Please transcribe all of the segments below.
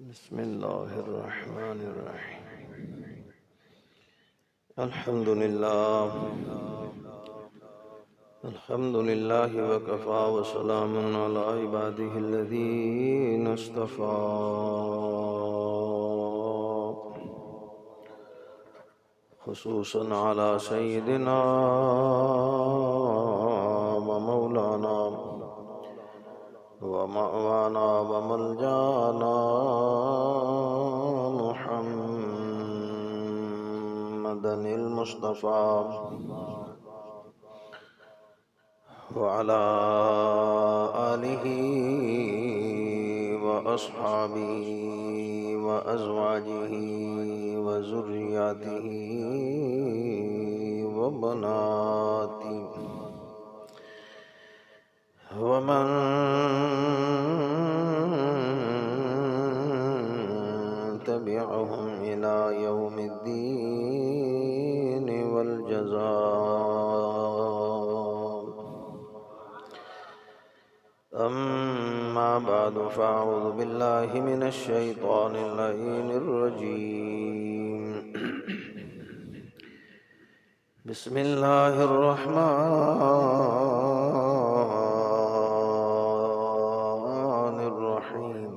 بسم الله الرحمن الرحيم. الحمد لله وكفى وسلام على عباده الذين اصطفى. خصوصا على سيدنا ومولانا ومأوانا وملجانا محمد المصطفى وعلى آله وأصحابه وأزواجه وذرياته وبناته ومن تبعهم إلى يوم الدين والجزاء. أما بعد فأعوذ بالله من الشيطان اللعين الرجيم. بسم الله الرحمن الرحيم.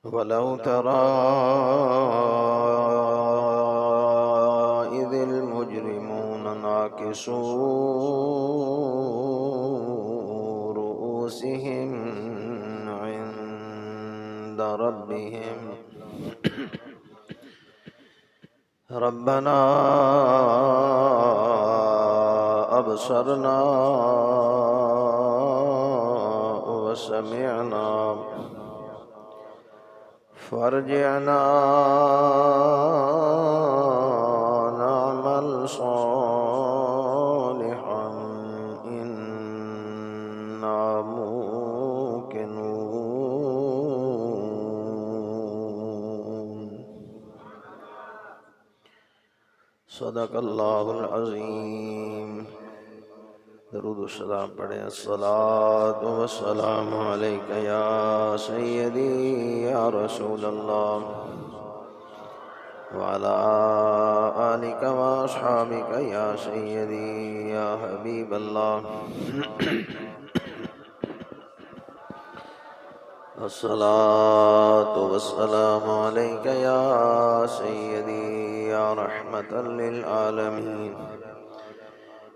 ولو ترى إذ المجرمون ناكسوا رؤوسهم عند ربهم ربنا أبصرنا وسمعنا فارجعنا نعمل صالحا إنا موقنون. صدق اللہ العظیم. درود و سلام پڑھیں. الصلاۃ والسلام علیک یا سیدی یا رسول اللہ وعلی آلک و اصحابک یا سیدی یا حبیب اللہ. الصلاۃ والسلام علیک یا سیدی یا رحمۃ للعالمین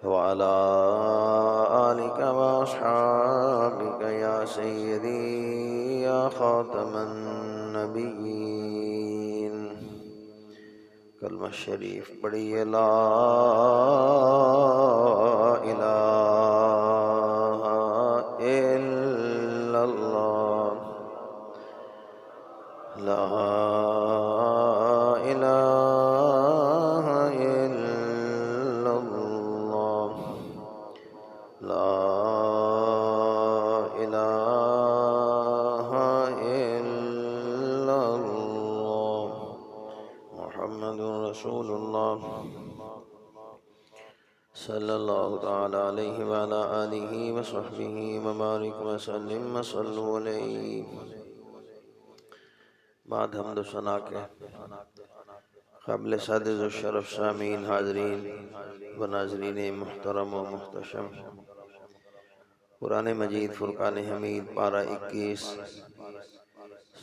وعلى آلك وأصحابك يا سيدي يا خاتم النبيين. کلمہ شریف پڑھیے. لا الہ الا اللہ. لا الہ الا اللہ. لا الہ الا اللہ. محمد رسول اللہ صلی اللہ تعالی علیہ وعلا آلہ وصحبہ وبارک وسلم. صلو علیہ. بعد حمد و ثنا کے قابل سعادت و شرف سامعین، حاضرین و ناظرین محترم و محتشم، قرآن مجید فرقان حمید پارہ 21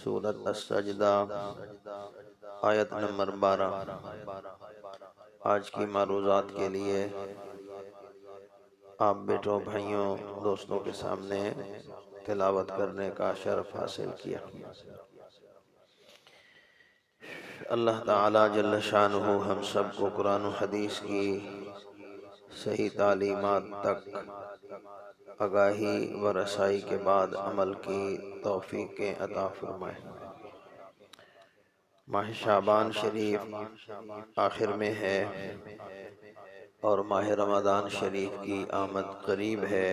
سورۃ السجدہ آیت نمبر 12 آج کی معروضات کے لیے آپ بیٹوں، بھائیوں، دوستوں کے سامنے تلاوت کرنے کا شرف حاصل کیا. اللہ تعالی جل شانہ ہم سب کو قرآن و حدیث کی صحیح تعلیمات تک آگاہی و رسائی کے بعد عمل کی توفیق عطا فرمائے. ماہ شعبان شریف آخر میں ہے اور ماہ رمضان شریف کی آمد قریب ہے.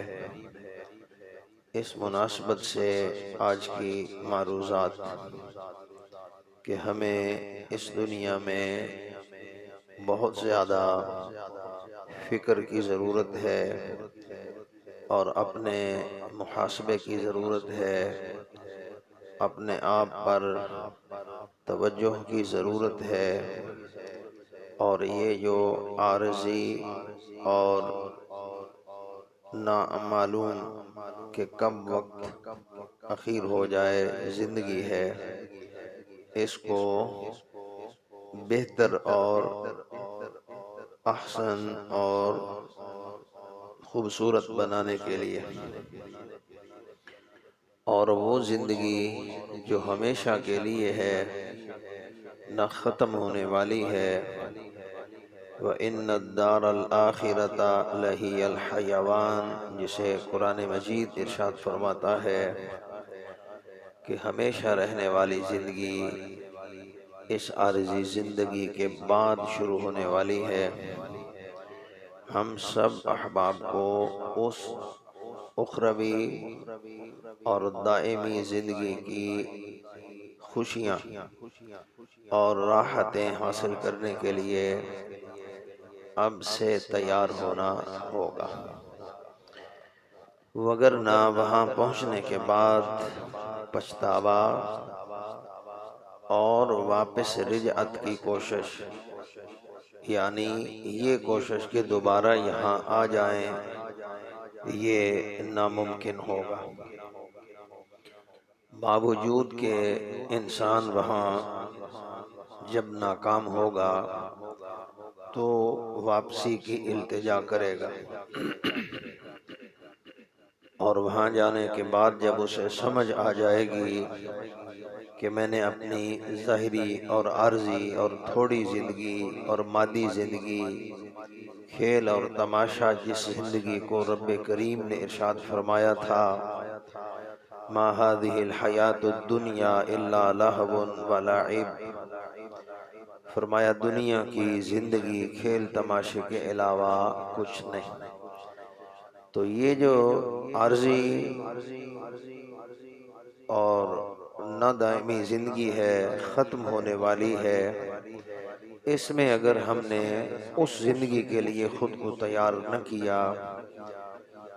اس مناسبت سے آج کی معروضات کہ ہمیں اس دنیا میں بہت زیادہ فکر کی ضرورت ہے اور اپنے محاسبے کی ضرورت ہے اپنے آپ پر توجہ کی ضرورت ہے، اور یہ جو عارضی اور نامعلوم کہ کب وقت اخیر ہو جائے زندگی ہے، اس کو بہتر اور احسن اور خوبصورت بنانے کے لیے، اور وہ زندگی جو ہمیشہ کے لیے ہے، نہ ختم ہونے والی ہے، وَإِنَّ الدَّارَ الْآخِرَةَ لَهِيَ الْحَيَوَانُ، جسے قرآن مجید ارشاد فرماتا ہے کہ ہمیشہ رہنے والی زندگی اس عارضی زندگی کے بعد شروع ہونے والی ہے۔ ہم سب احباب کو اس اخروی اور دائمی زندگی کی خوشیاں اور راحتیں حاصل کرنے کے لیے اب سے تیار ہونا ہوگا، وگرنہ وہاں پہنچنے کے بعد پچھتاوا اور واپس رجعت کی کوشش، یعنی یہ کوشش کہ دوبارہ یہاں آ جائیں، یہ ناممکن ہوگا، باوجود کہ انسان وہاں جب ناکام ہوگا تو واپسی کی التجا کرے گا، اور وہاں جانے کے بعد جب اسے سمجھ آ جائے گی کہ میں نے اپنی ظاہری اور عارضی اور تھوڑی زندگی اور مادی زندگی، کھیل اور تماشا جس زندگی کو رب کریم نے ارشاد فرمایا تھا ما هذه الحیات الدنیا الا لہو ولعب، فرمایا دنیا کی زندگی کھیل تماشے کے علاوہ کچھ نہیں، تو یہ جو عارضی اور نہ دائمی زندگی ہے، ختم ہونے والی ہے، اس میں اگر ہم نے اس زندگی کے لیے خود کو تیار نہ کیا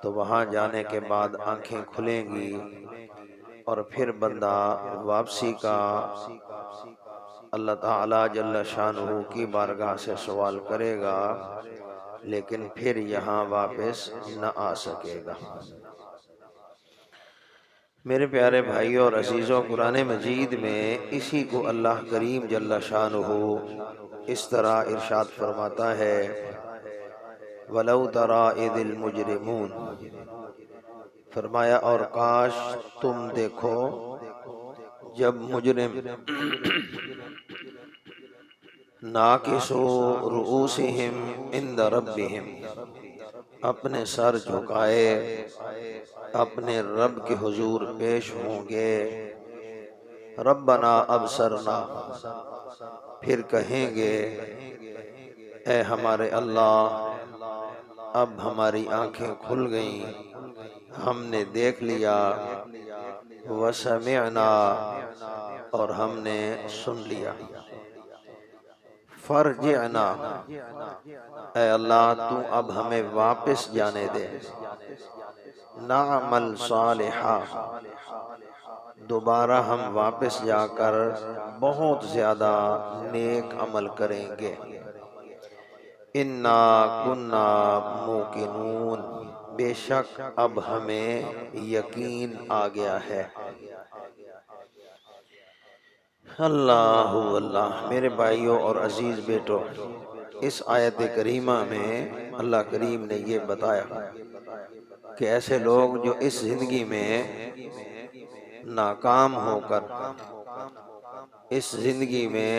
تو وہاں جانے کے بعد آنکھیں کھلیں گی، اور پھر بندہ واپسی کا اللہ تعالی جل شانہ کی بارگاہ سے سوال کرے گا، لیکن پھر یہاں واپس نہ آ سکے گا۔ میرے پیارے بھائیوں اور عزیزوں، قرآن مجید میں اسی کو اللہ کریم جل شانہ اس طرح ارشاد فرماتا ہے وَلَوْ تَرَىٰ إِذِ الْمُجْرِمُونَ، فرمایا اور کاش تم دیکھو جب مجرم ناکسوا رؤوسہم عند ربہم، اپنے سر جھکائے اپنے رب کے حضور پیش ہوں گے، ربنا ابصرنا، پھر کہیں گے اے ہمارے اللہ اب ہماری آنکھیں کھل گئیں، ہم نے دیکھ لیا، وسمعنا، اور ہم نے سن لیا، فرجعنا، اے اللہ تو اب ہمیں واپس جانے دے، نعمل صالحا، دوبارہ ہم واپس جا کر بہت زیادہ نیک عمل کریں گے، انا کنا موقنون، بے شک اب ہمیں یقین آ گیا ہے۔ اللہ اللہ، میرے بھائیوں اور عزیز بیٹو، اس آیت کریمہ میں اللہ کریم نے یہ بتایا کہ ایسے لوگ جو اس زندگی میں ناکام ہو کر، اس زندگی میں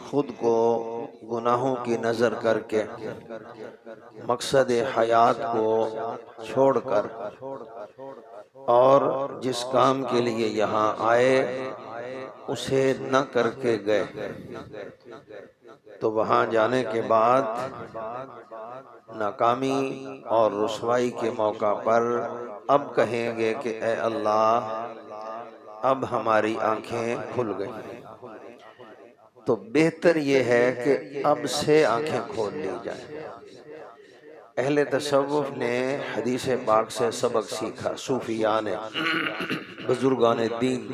خود کو گناہوں کی نظر کر کے، مقصد حیات کو چھوڑ کر، اور جس کام کے لیے یہاں آئے اسے نہ کر کے گئے، تو وہاں جانے کے بعد ناکامی اور رسوائی کے موقع پر اب کہیں گے کہ اے اللہ اب ہماری آنکھیں کھل گئیں، تو بہتر یہ ہے کہ اب سے آنکھیں کھول لی جائیں، اہل تصوف نے حدیث پاک سے سبق سیکھا، صوفیان نے، بزرگان دین،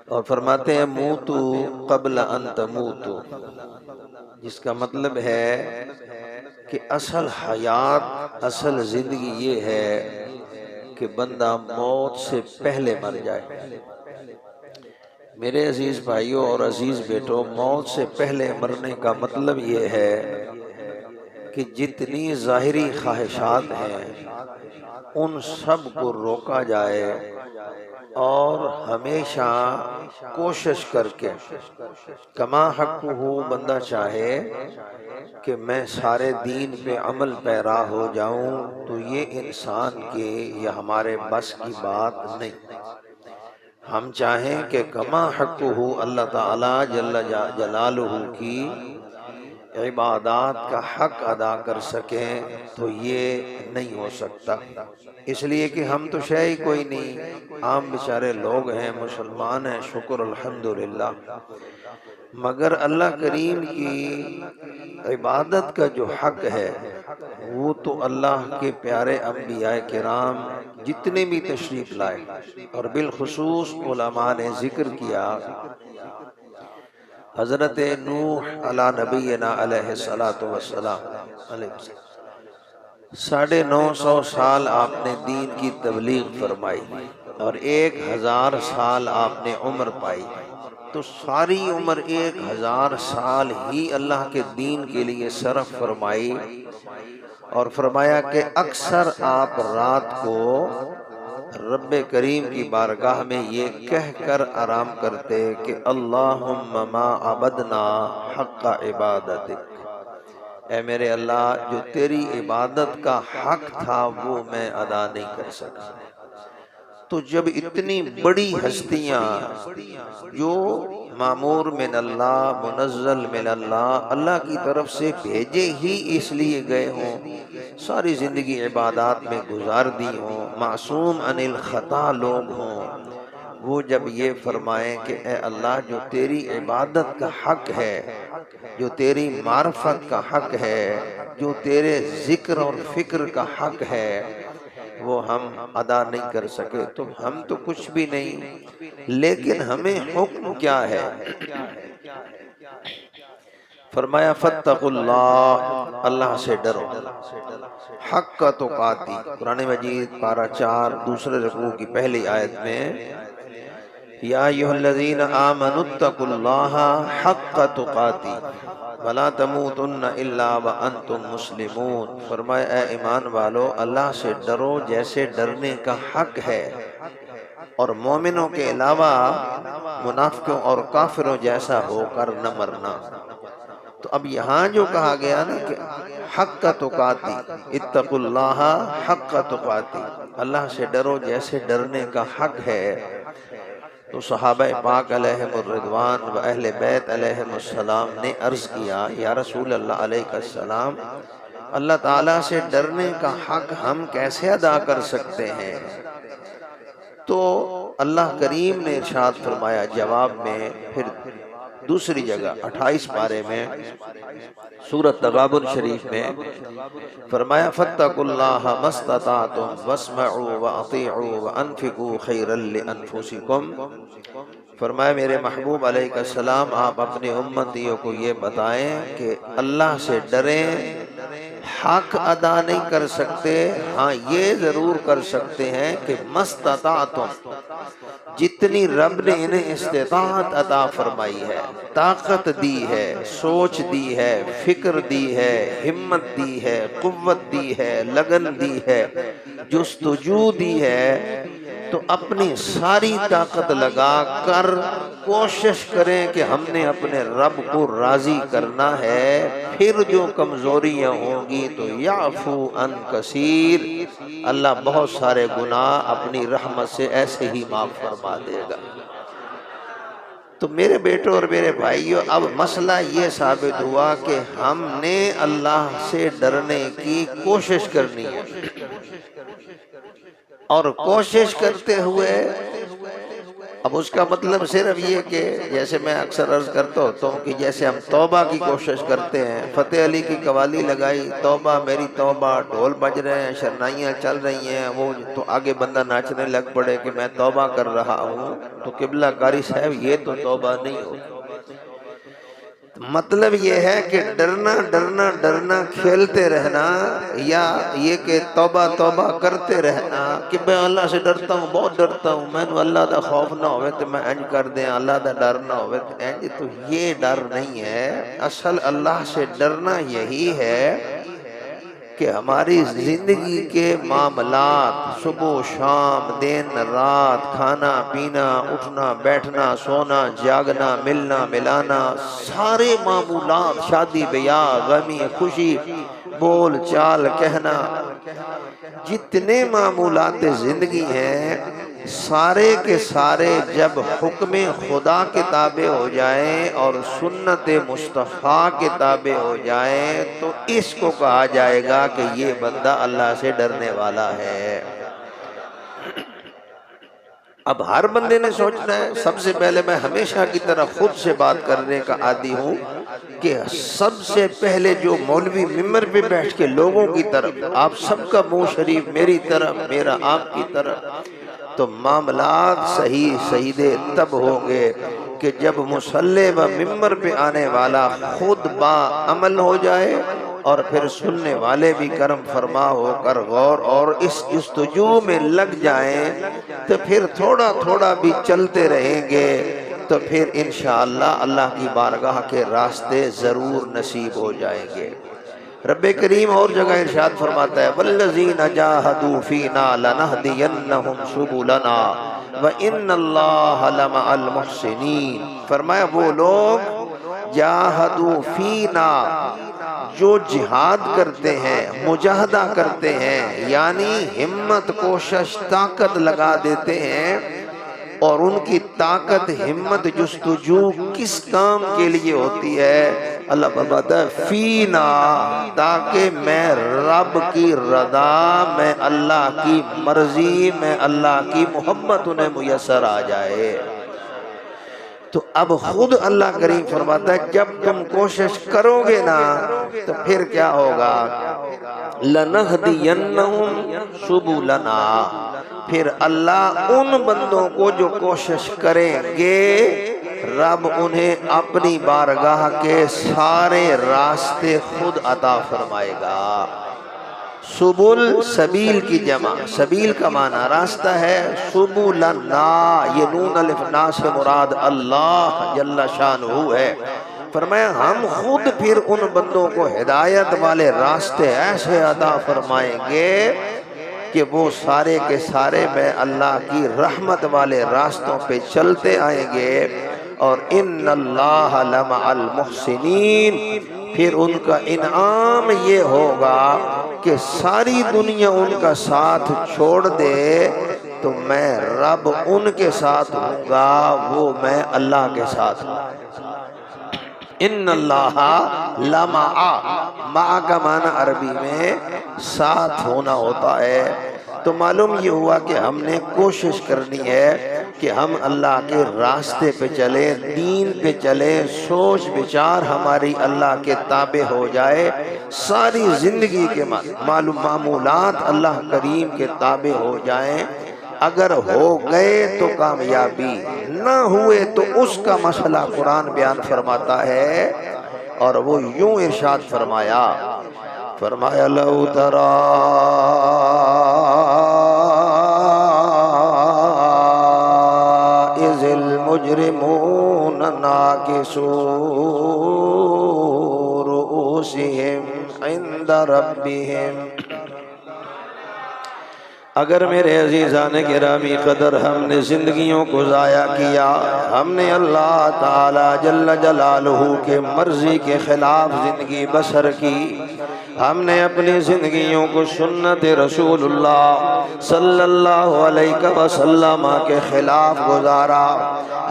اور فرماتے ہیں موتو قبل ان تموتو، جس کا مطلب ہے کہ اصل حیات، اصل زندگی یہ ہے کہ بندہ موت سے پہلے مر جائے۔ میرے عزیز بھائیوں اور عزیز بیٹوں، موت سے پہلے مرنے کا مطلب یہ ہے کہ جتنی ظاہری خواہشات ہیں ان سب کو روکا جائے اور ہمیشہ کوشش کر کے کما حق ہو، بندہ چاہے کہ میں سارے دین پہ عمل پیرا ہو جاؤں، تو یہ انسان کے یا ہمارے بس کی بات نہیں۔ ہم چاہیں کہ کما حق ہو اللہ تعالی جل جلالہ کی عبادات کا حق ادا کر سکیں، تو یہ نہیں ہو سکتا، اس لیے کہ ہم تو شے ہی کوئی نہیں، عام بیچارے لوگ ہیں، مسلمان ہیں، شکر الحمدللہ، مگر اللہ کریم کی عبادت کا جو حق ہے وہ تو اللہ کے پیارے انبیاء کرام جتنے بھی تشریف لائے، اور بالخصوص علماء نے ذکر کیا، حضرت نوح علی نبینا علیہ السلام 950 سال آپ نے دین کی تبلیغ فرمائی اور 1000 سال آپ نے عمر پائی، تو ساری عمر 1000 سال ہی اللہ کے دین کے لیے صرف فرمائی، اور فرمایا کہ اکثر آپ رات کو رب کریم کی بارگاہ میں یہ کہہ کر آرام کرتے کہ اللہم ما عبدنا حق عبادتک، اے میرے اللہ جو تیری عبادت کا حق تھا وہ میں ادا نہیں کر سکا۔ تو جب اتنی بڑی ہستیاں جو مامور من اللہ، منزل من اللہ، اللہ کی طرف سے بھیجے ہی اس لیے گئے ہوں، ساری زندگی عبادات میں گزار دی ہوں، معصوم عن الخطا لوگ ہوں، وہ جب یہ فرمائیں کہ اے اللہ جو تیری عبادت کا حق ہے، جو تیری معرفت کا حق ہے، جو تیرے ذکر اور فکر کا حق ہے، وہ ہم ادا نہیں کر سکے، تو ہم تو کچھ بھی نہیں، لیکن ہمیں حکم کیا ہے؟ فرمایا فاتقوا اللہ، اللہ سے ڈرو، حق تقاتی، قرآن مجید پارہ 4 دوسرے رکوع کی پہلی آیت میں، یا ایھا الذین آمنوا اتقوا اللہ حق تقاتی ولا تموتن الا وانتم مسلمون، فرمایا اے ایمان والو اللہ سے ڈرو جیسے ڈرنے کا حق ہے، اور مومنوں کے علاوہ منافقوں اور کافروں جیسا ہو کر نہ مرنا۔ تو اب یہاں جو کہا گیا نا کہ حق تقاتی، اتقوا اللہ حق تقاتی، اللہ سے ڈرو جیسے ڈرنے کا حق ہے، تو صحابہ پاک علیہم الرضوان و اہل بیت علیہم السلام نے عرض کیا یا رسول اللہ علیہ السلام، اللہ تعالیٰ سے ڈرنے کا حق ہم کیسے ادا کر سکتے ہیں؟ تو اللہ کریم نے ارشاد فرمایا جواب میں، پھر دوسری جگہ 28 پارے میں سورۃ تغابن شریف میں فرمایا فاتقوا اللہ ما استطعتم واسمعوا واطیعوا وانفقوا خیرا لانفسکم، فرمایا میرے محبوب علیہ السلام آپ اپنی امتیوں کو یہ بتائیں کہ اللہ سے ڈریں، حق ادا نہیں کر سکتے، ہاں یہ ضرور کر سکتے ہیں کہ مستطاعتم، جتنی رب نے انہیں استطاعت عطا فرمائی ہے، طاقت دی ہے، سوچ دی ہے، فکر دی ہے، ہمت دی ہے، قوت دی ہے، لگن دی ہے، جستجو دی ہے، تو اپنی ساری طاقت لگا کر کوشش کریں کہ ہم نے اپنے رب کو راضی کرنا ہے، پھر جو کمزوریاں ہوں گی تو یعفو عن کثیر، اللہ بہت سارے گناہ اپنی رحمت سے ایسے ہی معاف فرما دے گا۔ تو میرے بیٹوں اور میرے بھائیوں، اب مسئلہ یہ ثابت ہوا کہ ہم نے اللہ سے ڈرنے کی کوشش کرنی ہے، اور کوشش کرتے ہوئے اب اس کا مطلب صرف یہ کہ جیسے میں اکثر عرض کرتا ہوتا ہوں کہ جیسے ہم توبہ کی کوشش کرتے ہیں، فتح علی کی قوالی لگائی، توبہ میری توبہ، ڈھول بج رہے ہیں، شرنائیاں چل رہی ہیں، وہ تو آگے بندہ ناچنے لگ پڑے کہ میں توبہ کر رہا ہوں، تو قبلہ قاری صاحب یہ تو توبہ نہیں ہوگی۔ مطلب یہ ہے کہ ڈرنا ڈرنا ڈرنا کھیلتے رہنا، یا یہ کہ توبہ توبہ کرتے رہنا کہ میں اللہ سے ڈرتا ہوں، بہت ڈرتا ہوں، میں اللہ دا خوف نہ ہوئے تو میں انج کر دیں، اللہ دا ڈر نہ ہوئے تو انج، تو یہ ڈر نہیں ہے۔ اصل اللہ سے ڈرنا یہی ہے کہ ہماری زندگی کے معاملات، صبح و شام، دن رات، کھانا پینا، اٹھنا بیٹھنا، سونا جاگنا، ملنا ملانا، سارے معمولات، شادی بیاہ، غمی خوشی، بول چال کہنا، جتنے معمولات زندگی ہیں، سارے کے سارے جب حکم خدا کے تابع ہو جائیں اور سنت مصطفیٰ کے تابع ہو جائیں تو اس کو کہا جائے گا کہ یہ بندہ اللہ سے ڈرنے والا ہے۔ اب ہر بندے نے سوچنا ہے، سب سے پہلے میں ہمیشہ کی طرح خود سے بات کرنے کا عادی ہوں کہ سب سے پہلے جو مولوی ممبر پہ بیٹھ کے لوگوں کی طرف، آپ سب کا منہ شریف میری طرف، میرا آپ کی طرف، تو معاملات صحیح سیدھے تب ہوں گے کہ جب مصلی و ممبر پہ آنے والا خود با عمل ہو جائے اور پھر سننے والے بھی کرم فرما ہو کر غور اور اس جستجو میں لگ جائیں، تو پھر تھوڑا تھوڑا بھی چلتے رہیں گے تو پھر انشاءاللہ اللہ کی بارگاہ کے راستے ضرور نصیب ہو جائیں گے۔ رب کریم اور جگہ ارشاد فرماتا ہے والذین جاہدوا فینا لنہدینہم سبلنا وان اللہ لمع المحسنین، فرمایا وہ لوگ جاہدوا فینا جو جہاد کرتے ہیں، مجاہدہ کرتے ہیں، یعنی ہمت کوشش طاقت لگا دیتے ہیں، اور ان کی طاقت ہمت جستجو کس کام کے لیے ہوتی ہے؟ اللہ فرماتا ہے فینا، تاکہ میں رب کی رضا، میں اللہ کی مرضی، میں اللہ کی محبت انہیں میسر آ جائے۔ تو اب خود اللہ کریم فرماتا ہے جب تم کوشش کرو گے نا تو پھر کیا ہوگا؟ لَنَهْدِيَنَّهُمْ سُبُلَنَا، پھر اللہ ان بندوں کو جو کوشش کریں گے، رب انہیں اپنی بارگاہ کے سارے راستے خود عطا فرمائے گا۔ سبل سبیل کی جمع، سبیل کا معنی راستہ ہے، سبلنا یہ نون الف نا سے مراد اللہ جل شانہ ہے۔ فرمایا ہم خود پھر ان بندوں کو ہدایت والے راستے ایسے عطا فرمائیں گے کہ وہ سارے کے سارے میں اللہ کی رحمت والے راستوں پہ چلتے آئیں گے، اور ان اللہ لمع المحسنین، پھر ان کا انعام یہ ہوگا کہ ساری دنیا ان کا ساتھ چھوڑ دے تو میں رب ان کے ساتھ ہوں گا، وہ میں اللہ کے ساتھ ہوں۔ ان اللہ لمع، مع کا معنی عربی میں ساتھ ہونا ہوتا ہے، تو معلوم یہ ہوا کہ ہم نے کوشش کرنی ہے کہ ہم اللہ کے راستے پہ چلیں، دین پہ چلیں، سوچ بچار ہماری اللہ کے تابع ہو جائے، ساری زندگی کے معمولات اللہ کریم کے تابع ہو جائیں۔ اگر ہو گئے تو کامیابی، نہ ہوئے تو اس کا مسئلہ قرآن بیان فرماتا ہے، اور وہ یوں ارشاد فرمایا لَوْ تَرَىٰ إِذِ الْمُجْرِمُونَ نَاكِسُو رُؤُوسِهِمْ عِنْدَ رَبِّهِمْ، اگر میرے عزیزان گرامی قدر ہم نے زندگیوں کو ضائع کیا، ہم نے اللہ تعالی جل جلالہ کے مرضی کے خلاف زندگی بسر کی، ہم نے اپنی زندگیوں کو سنت رسول اللہ صلی اللہ علیہ وسلم کے خلاف گزارا،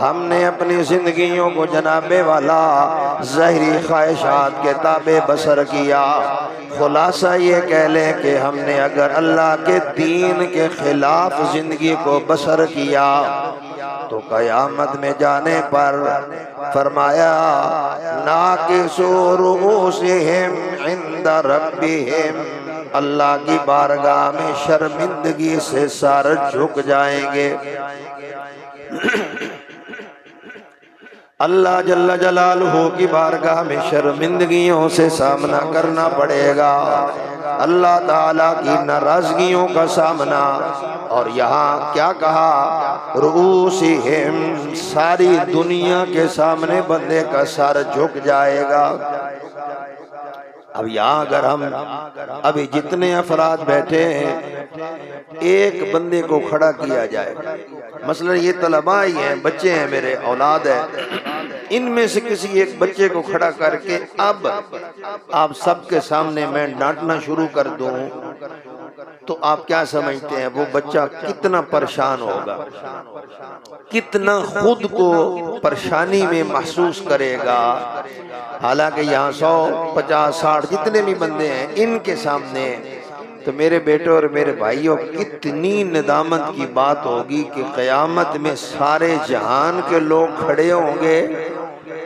ہم نے اپنی زندگیوں کو جناب والا ظاہری خواہشات کے تابع بسر کیا، خلاصہ یہ کہہ لیں کہ ہم نے اگر اللہ کے دین کے خلاف زندگی کو بسر کیا تو قیامت میں جانے پر فرمایا ناکسو رؤوسہم عند ربہم، اللہ کی بارگاہ میں شرمندگی سے سر جھک جائیں گے۔ اللہ جل جلالہ کی بارگاہ میں شرمندگیوں سے سامنا کرنا پڑے گا، اللہ تعالیٰ کی ناراضگیوں کا سامنا۔ اور یہاں کیا کہا؟ رؤوسہم، ساری دنیا کے سامنے بندے کا سر جھک جائے گا۔ اب یہاں اگر ہم ابھی جتنے افراد بیٹھے ہیں ایک بندے کو کھڑا کیا جائے، مثلا یہ طلباء ہی ہیں، بچے ہیں، میرے اولاد ہیں، ان میں سے کسی ایک بچے کو کھڑا کر کے اب آپ سب کے سامنے میں ڈانٹنا شروع کر دوں تو آپ کیا سمجھتے ہیں وہ بچہ کتنا پریشان ہوگا، کتنا خود کو پریشانی میں محسوس کرے گا؟ حالانکہ یہاں 100 50 60 جتنے بھی بندے ہیں ان کے سامنے تو میرے بیٹے اور میرے بھائیوں کتنی ندامت کی بات ہوگی کہ قیامت میں سارے جہان کے لوگ کھڑے ہوں گے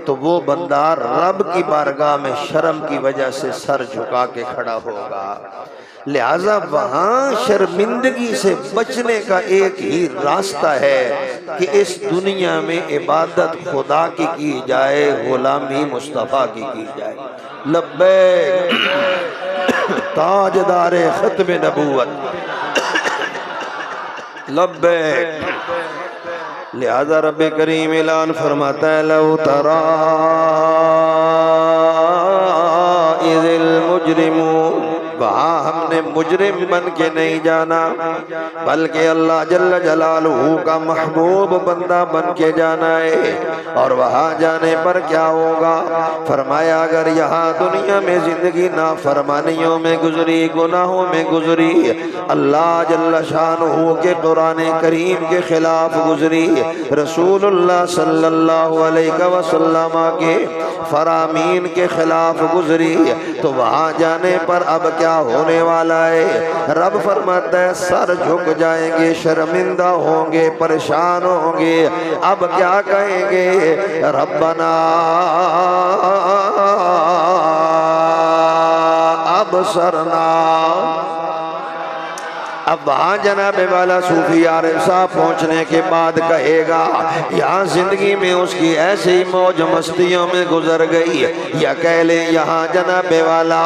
تو وہ بندہ رب کی بارگاہ میں شرم کی وجہ سے سر جھکا کے کھڑا ہوگا۔ لہٰذا وہاں شرمندگی سے بچنے کا ایک ہی راستہ ہے کہ اس دنیا میں عبادت خدا کی جائے، غلامی مصطفیٰ کی جائے۔ لبیک تاجدار ختم نبوت، لبیک۔ لہذا رب کریم اعلان فرماتا ہے لو تری اذ المجرمون، وہاں ہم نے مجرم بن کے نہیں جانا بلکہ اللہ جل جلالہ کا محبوب بندہ بن کے جانا ہے۔ اور وہاں جانے پر کیا ہوگا؟ فرمایا اگر یہاں دنیا میں زندگی نافرمانیوں میں گزری، گناہوں میں گزری، اللہ جل شانہ کے قرآن کریم کے خلاف گزری، رسول اللہ صلی اللہ علیہ وسلم کے فرامین کے خلاف گزری، تو وہاں جانے پر اب کیا ہونے والا ہے؟ رب فرماتا ہے سر جھک جائیں گے، شرمندہ ہوں گے، پریشان ہوں گے۔ اب کیا کہیں گے؟ ربنا ابصرنا۔ اب وہاں جناب والا صوفی عارف صاحب پہنچنے کے بعد کہے گا یہاں زندگی میں اس کی ایسی موج مستیوں میں گزر گئی، یا کہہ لیں یہاں جناب والا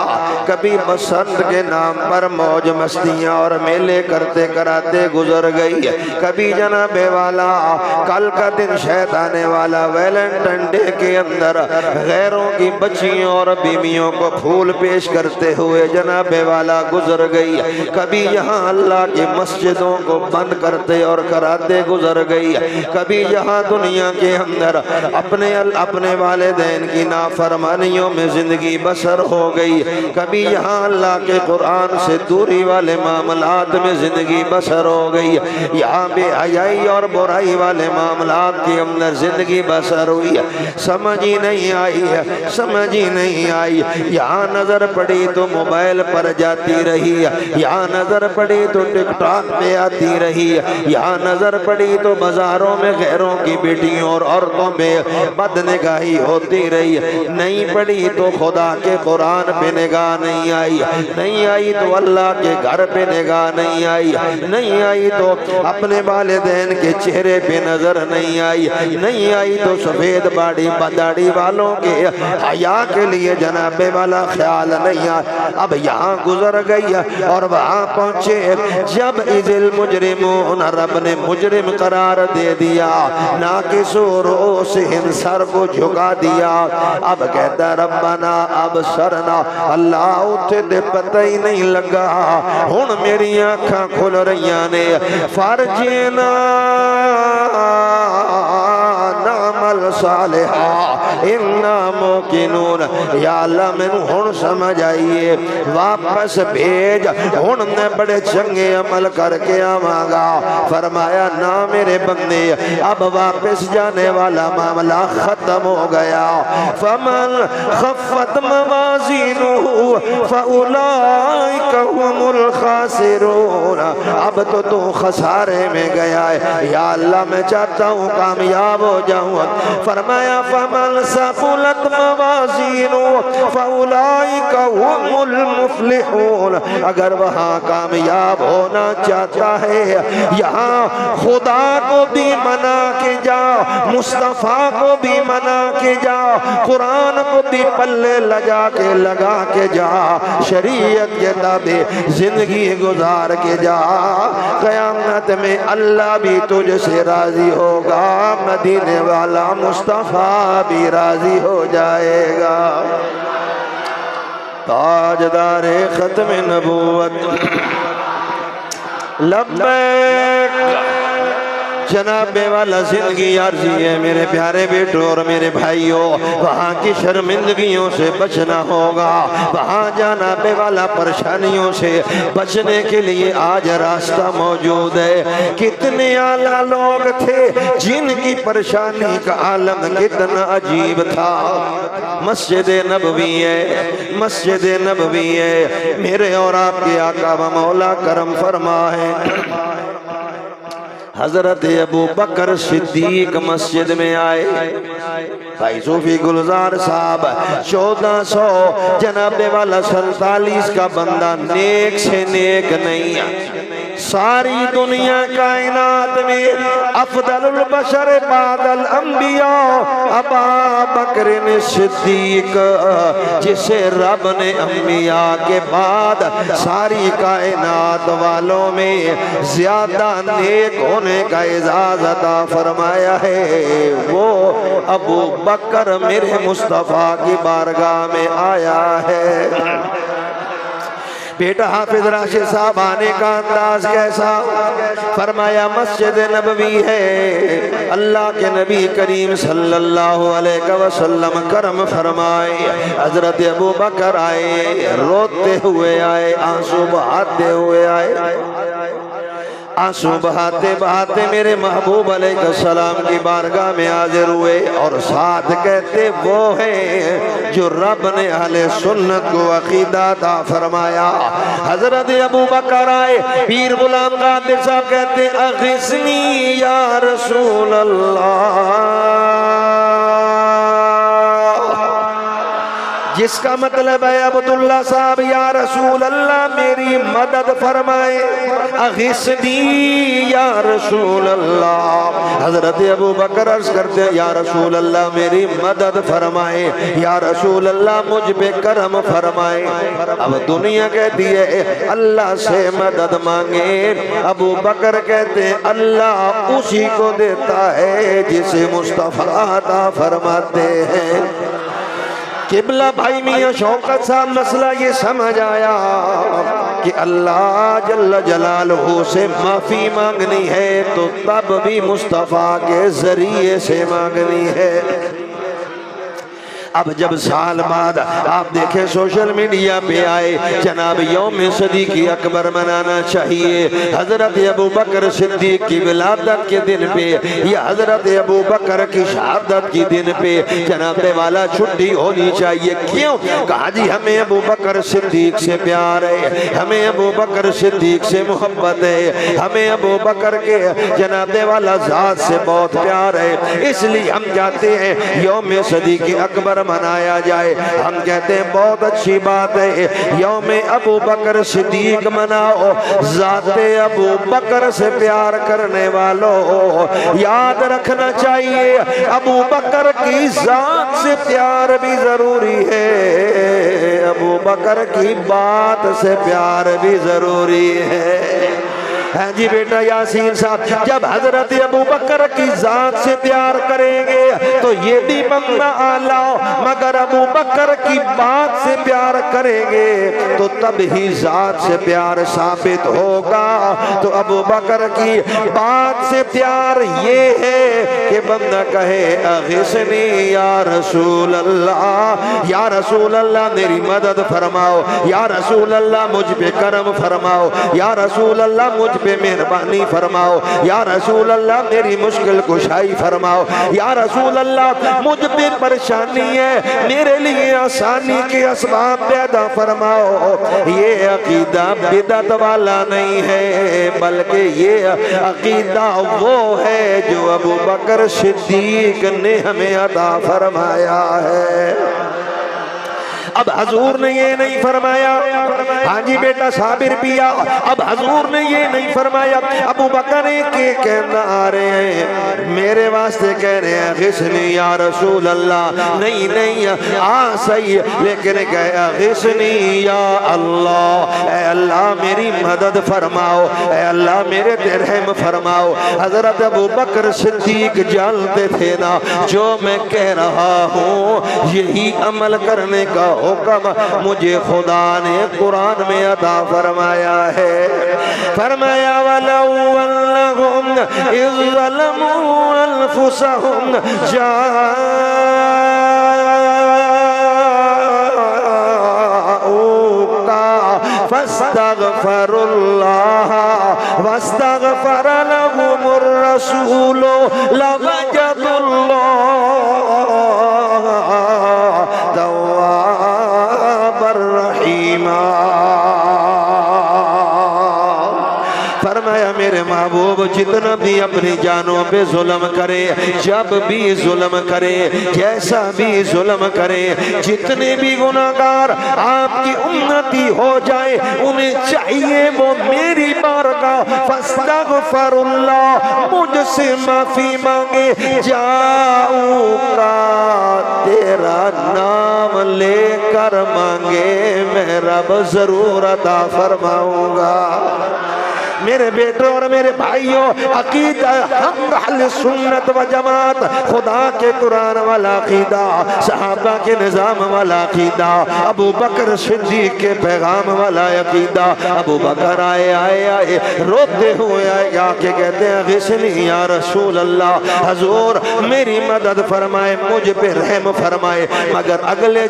کبھی بسنت کے نام پر موج مستیاں اور میلے کرتے کراتے گزر گئی، کبھی جناب والا کل کا دن شیطانے والا ویلنٹائن ڈے کے اندر غیروں کی بچیوں اور بیویوں کو پھول پیش کرتے ہوئے جناب والا گزر گئی، کبھی یہاں اللہ کی مسجدوں کو بند کرتے اور کراتے گزر گئی، کبھی یہاں دنیا کے اندر اپنے والدین کی نافرمانیوں میں زندگی بسر ہو گئی، کبھی یہاں اللہ کے قرآن سے دوری والے معاملات میں زندگی بسر ہو گئی، یہاں بے حیائی اور برائی والے معاملات کے اندر زندگی بسر ہوئی، سمجھ ہی نہیں آئی ہے، سمجھ ہی نہیں آئی۔ یہاں نظر پڑی تو موبائل پر جاتی رہی، یہاں نظر پڑی تو ٹک ٹاک پہ آتی رہی، یہاں نظر پڑی تو بازاروں میں غیروں کی بیٹیوں اور عورتوں پہ بد نگاہی ہوتی رہی، نہیں پڑی تو خدا کے قرآن پہ نگاہ نہیں آئی، نہیں آئی تو اللہ کے گھر پہ نگاہ نہیں آئی، نہیں آئی تو اپنے والدین کے چہرے پہ نظر نہیں آئی، نہیں آئی تو سفید داڑھی والوں کے حیا کے لیے جناب والا خیال نہیں آیا۔ اب یہاں گزر گئی اور وہاں پہنچے جب اذ المجرمون، رب نے مجرم قرار دے دیا، ناکسو رؤوسہم، سر کو جھکا دیا۔ اب کہتا ربنا ابصرنا، اللہ اتھے دے پتہ ہی نہیں لگا، ہن میری آنکھاں کھل رہیاں نے، فرجنا نعمل صالحا انا موقنون۔ یا اللہ میں ہن سمجھ آئیے، واپس بھیج، ہن نے بڑے چنگے عمل کر کے آواں گا۔ فرمایا نہ میرے بندے، اب واپس جانے والا معاملہ ختم ہو گیا۔ فمن خفت موازینہ فاولئک هم الخاسرون۔ اب تو خسارے میں گیا ہے، یا اللہ میں چاہتا ہوں کامیاب ہو جاؤں۔ فرمایا فمن ثقلت موازینہ فاولئک هم المفلحون۔ اگر وہاں کامیاب ہونا چاہتا ہے، یہاں خدا کو بھی منا کے جا، مصطفیٰ کو بھی منا کے جا، قرآن کو بھی پلے لگا کے جا، شریعت کے تابع زندگی گزار کے جا، قیامت میں اللہ بھی تجھ سے راضی ہوگا، مدینے والا مصطفیٰ بھی راضی ہو جائے گا۔ تاجدار ختم نبوت لبیک جناب والا زندگی عرضی ہے میرے پیارے بیٹوں اور میرے بھائیوں، وہاں کی شرمندگیوں سے بچنا ہوگا، وہاں جناب والا پریشانیوں سے بچنے کے لیے آج راستہ موجود ہے۔ کتنے اعلیٰ لوگ تھے جن کی پریشانی کا عالم کتنا عجیب تھا۔ مسجد نبوی ہے، مسجد نبوی ہے، میرے اور آپ کے آقا و مولا کرم فرمائے۔ حضرت ابو بکر صدیق مسجد میں آئے، بھائی صوفی گلزار صاحب 1400 جناب والا 47 کا بندہ نیک سے نیک نہیں ہے۔ ساری دنیا کائنات میں افضل البشر بعد الانبیاء ابا بکر صدیق، جسے رب نے انبیاء کے بعد ساری کائنات والوں میں زیادہ نیک ہونے کا اعزاز عطا فرمایا ہے، وہ ابو بکر میرے مصطفیٰ کی بارگاہ میں آیا ہے۔ بیٹا حافظ راشد صاحب آنے کا انداز کیسا؟ فرمایا مسجد نبوی ہے، اللہ کے نبی کریم صلی اللہ علیہ وسلم کرم فرمائے۔ حضرت ابو بکر آئے، روتے ہوئے آئے، آنسو بہاتے ہوئے آئے، آنسو بہاتے بہاتے میرے محبوب علیہ السلام کی بارگاہ میں حاضر ہوئے، اور ساتھ کہتے وہ ہیں جو رب نے اہل سنت کو عقیدہ عطا فرمایا۔ حضرت ابو بکر آئے، پیر غلام قادر صاحب کہتے اغثنی یا رسول اللہ، جس کا مطلب ہے عبداللہ صاحب یا رسول اللہ میری مدد فرمائے، اغثنی یا رسول اللہ۔ حضرت ابو بکر عرض کرتے یا رسول اللہ میری مدد فرمائے، یا رسول اللہ مجھ پہ کرم فرمائے۔ اب دنیا کہتی ہے اللہ سے مدد مانگے، ابو بکر کہتے اللہ اسی کو دیتا ہے جسے مصطفیٰ عطا فرماتے ہیں۔ قبلہ بھائی میاں شوکت صاحب مسئلہ یہ سمجھ آیا کہ اللہ جل جلالہ سے معافی مانگنی ہے تو تب بھی مصطفیٰ کے ذریعے سے مانگنی ہے۔ اب جب سال بعد آپ دیکھیں سوشل میڈیا پہ آئے جناب یوم صدیق اکبر منانا چاہیے، حضرت ابو بکر صدیق کی ولادت کے دن پہ یا حضرت ابو بکر کی شہادت کی دن پہ جناب والا چھٹی ہونی چاہیے۔ کیوں؟ کہا جی ہمیں ابو بکر صدیق سے پیار ہے، ہمیں ابو بکر صدیق سے محبت ہے، ہمیں ابو بکر کے جناب والا ذات سے بہت پیار ہے، اس لیے ہم چاہتے ہیں یوم صدیق اکبر منایا جائے۔ ہم کہتے ہیں بہت اچھی بات ہے، یوم ابو بکر صدیق مناؤ، ذات ابو بکر سے پیار کرنے والوں یاد رکھنا چاہیے ابو بکر کی ذات سے پیار بھی ضروری ہے، ابو بکر کی بات سے پیار بھی ضروری ہے۔ ہاں جی بیٹا یاسین صاحب، جب حضرت ابو بکر کی ذات سے پیار کریں گے تو یہ بھی بندہ اعلیٰ، مگر ابو بکر کی بات سے پیار کریں گے تو تب ہی ذات سے پیار ثابت ہوگا۔ تو ابو بکر کی بات سے پیار یہ ہے کہ بندہ کہے اغثنی یا رسول اللہ، یا رسول اللہ میری مدد فرماؤ، یا رسول اللہ مجھ پہ کرم فرماؤ، یا رسول اللہ مجھ پہ مہربانی فرماؤ، یا رسول اللہ میری مشکل کشائی فرماؤ، یا رسول اللہ مجھ پہ پریشانی ہے میرے لیے آسانی کے اسباب پیدا فرماؤ۔ یہ عقیدہ بدعت والا نہیں ہے، بلکہ یہ عقیدہ وہ ہے جو ابو بکر صدیق نے ہمیں عطا فرمایا ہے۔ اب حضور نے یہ نہیں فرمایا ہاں جی بیٹا صابر پیا، اب حضور نے یہ نہیں فرمایا ابو بکر کے کہنا آ رہے ہیں میرے واسطے کہہ رہے ہیں غسنی یا رسول اللہ، نہیں نہیں صحیح، لیکن کہا غسنی یا اللہ، اے اللہ میری مدد فرماؤ، اے اللہ میرے رحم فرماؤ۔ حضرت ابو بکر صدیق جانتے تھے نا جو میں کہہ رہا ہوں یہی عمل کرنے کا حکم مجھے خدا نے قرآن میں عطا فرمایا ہے۔ فرمایا وَلَوْ أَنَّهُمْ إِذْ ظَلَمُوا أَنفُسَهُمْ فاستغفروا الله واستغفر لهم الرسول لوجدوا الله توابا رحيما۔ فرمایا میرے محبوب جتنا بھی اپنی جانوں پہ ظلم کرے، جب بھی ظلم کرے، جیسا بھی ظلم کرے، جتنے بھی گناہگار آپ کی امتی ہو جائے انہیں چاہیے وہ میری بارگاہ فاستغفر اللہ مجھ سے معافی مانگے، جاؤں کا تیرا نام لے کر مانگے، میں رب ضرور عطا فرماؤں گا۔ میرے بیٹوں اور میرے بھائیوں، عقیدہ حق اہل سنت و جماعت، خدا کے قرآن والا عقیدہ، صحابہ کے نظام والا عقیدہ، ابو بکر صدیق کے پیغام والا عقیدہ۔ ابو بکر آئے روتے ہوئے آ کے کہتے ہیں غسنی یا رسول اللہ، حضور میری مدد فرمائے، مجھ پہ رحم فرمائے۔ مگر اگلے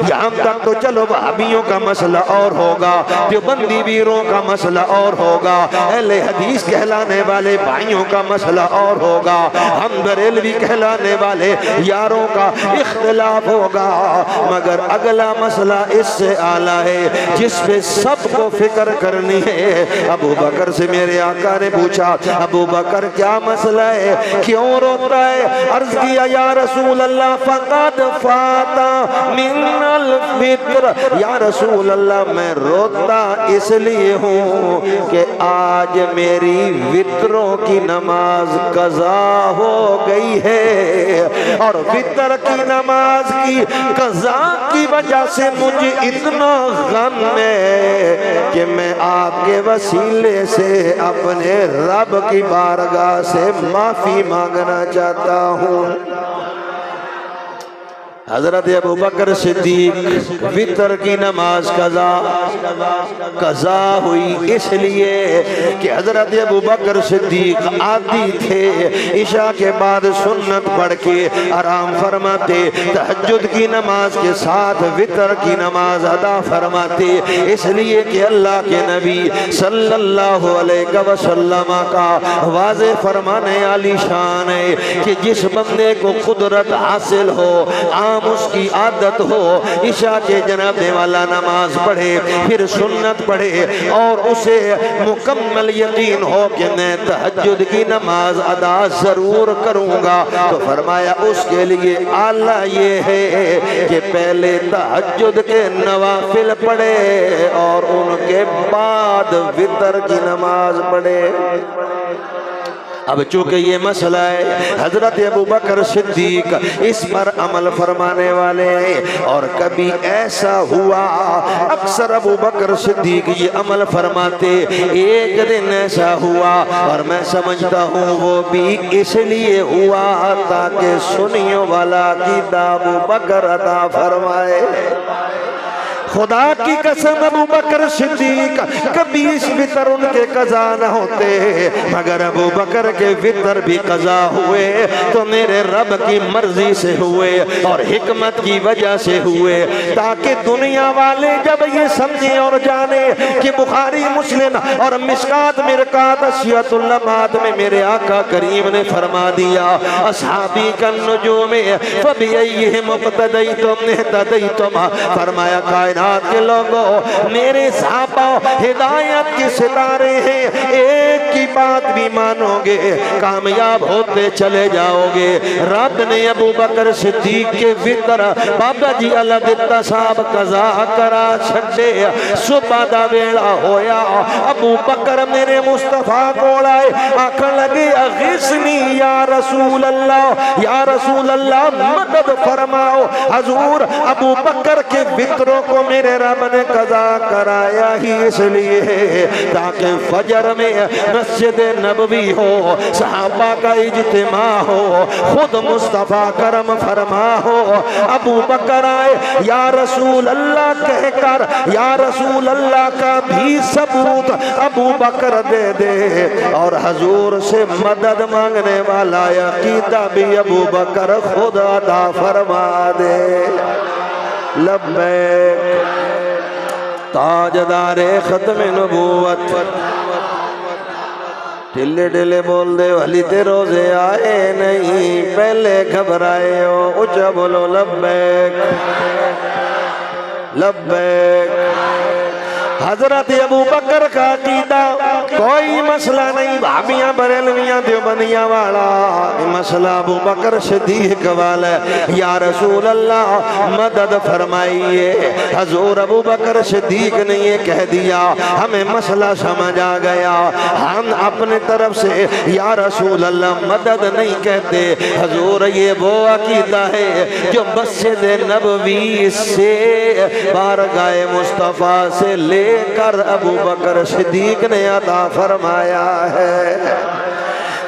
یہاں تک تو چلو وہابیوں کا مسئلہ اور ہوگا، دیوبندی ویروں کا مسئلہ اور ہوگا، اہل حدیث کہلانے والے بھائیوں کا مسئلہ اور ہوگا، ہم بریلوی کہلانے والے یاروں کا اختلاف ہوگا، مگر اگلا مسئلہ اس سے اعلیٰ ہے جس پہ سب کو فکر کرنی ہے۔ ابو بکر سے میرے آقا نے پوچھا ابو بکر کیا مسئلہ ہے، کیوں روتا ہے؟ عرض کیا یا رسول اللہ فقد فاتا من الفطر، یا رسول اللہ میں روتا اس لیے ہوں کہ آج میری وطروں کی نماز قضا ہو گئی ہے، اور وطر کی نماز کی قضا کی وجہ سے مجھے اتنا غم ہے کہ میں آپ کے وسیلے سے اپنے رب کی بارگاہ سے معافی مانگنا چاہتا ہوں۔ حضرت ابو بکر صدیق وطر کی نماز قضا ہوئی اس لیے کہ حضرت ابو بکر صدیق عادی تھے عشاء کے بعد سنت پڑھ کے آرام فرماتے، تہجد کی نماز کے ساتھ وطر کی نماز ادا فرماتے، اس لیے کہ اللہ کے نبی صلی اللہ علیہ وسلم کا واضح فرمانے علی شان ہے کہ جس بندے کو قدرت حاصل ہو، اس کی عادت ہو عشاء کے جنابے والا نماز پڑھے پھر سنت پڑھے، اور اسے مکمل یقین ہو کہ میں تہجد کی نماز ادا ضرور کروں گا، تو فرمایا اس کے لیے اعلیٰ یہ ہے کہ پہلے تہجد کے نوافل پڑھے اور ان کے بعد وطر کی نماز پڑھے۔ اب چونکہ یہ مسئلہ ہے حضرت ابو بکر صدیق اس پر عمل فرمانے والے ہیں، اور کبھی ایسا ہوا اکثر ابو بکر صدیق یہ عمل فرماتے، ایک دن ایسا ہوا اور میں سمجھتا ہوں وہ بھی اس لیے ہوا تاکہ سنیوں والا کی ابو بکر عطا فرمائے۔ خدا کی قسم ابو بکر صدیق کبھی اس وطر ان کے قضا نہ ہوتے، مگر ابو بکر کے وطر بھی قضا ہوئے تو میرے رب کی مرضی سے ہوئے اور حکمت کی وجہ سے ہوئے، تاکہ دنیا والے جب یہ سمجھیں اور جانے کہ بخاری مسلم اور مشکات مرکات اشیاء اللمات میں میرے آقا کریم نے فرما دیا اصحابی کالنجوم فبئیہم اقتدیتم اہتدیتم، فرمایا کائنات کے لوگوں میرے صحابہ ہدایت کے ستارے ہیں، ایک کی بات بھی مانو گے کامیاب ہوتے چلے جاؤ گے۔ رب نے ابو بکر صدیق کے وطر بابا جی اللہ دیتا صاحب قضا کرا چھڑے، صبح دا ویڑا ہویا ابو بکر میرے مصطفیٰ کوڑائے آکھن لگے اغیثنی یا رسول اللہ، یا رسول اللہ مدد فرماؤ۔ حضور ابو بکر کے وطروں کو میرے رب نے قضا کرایا ہی اس لیے تاکہ فجر میں مسجد نبوی ہو، صحابہ کا اجتماع ہو، خود مصطفیٰ کرم فرما ہو، ابو بکر آئے یا رسول اللہ کہہ کر یا رسول اللہ کا بھی ثبوت ابو بکر دے دے، اور حضور سے مدد مانگنے والا عقیدہ بھی ابو بکر خود عطا فرما دے۔ لبیک تاجدار ختم نبوت، ڈلے ڈلے بول دے والی تے روزے آئے نہیں، پہلے گھبرائے ہو اچھا بولو لبیک لبیک۔ حضرت ابو بکر کا عقیدہ کوئی مسئلہ نہیں، بھابیاں بریلویاں دیوبندیاں والا، مسئلہ ابو بکر صدیق والا ہے۔ یا رسول اللہ مدد فرمائیے۔ حضور ابو بکر صدیق نے یہ کہہ دیا ہمیں مسئلہ سمجھ آ گیا، ہم اپنے طرف سے یا رسول اللہ مدد نہیں کہتے، حضور یہ وہ عقیدہ ہے جو مسجد نبوی سے بارگاہ مصطفیٰ سے لے کر ابو بکر صدیق نے عطا فرمایا ہے۔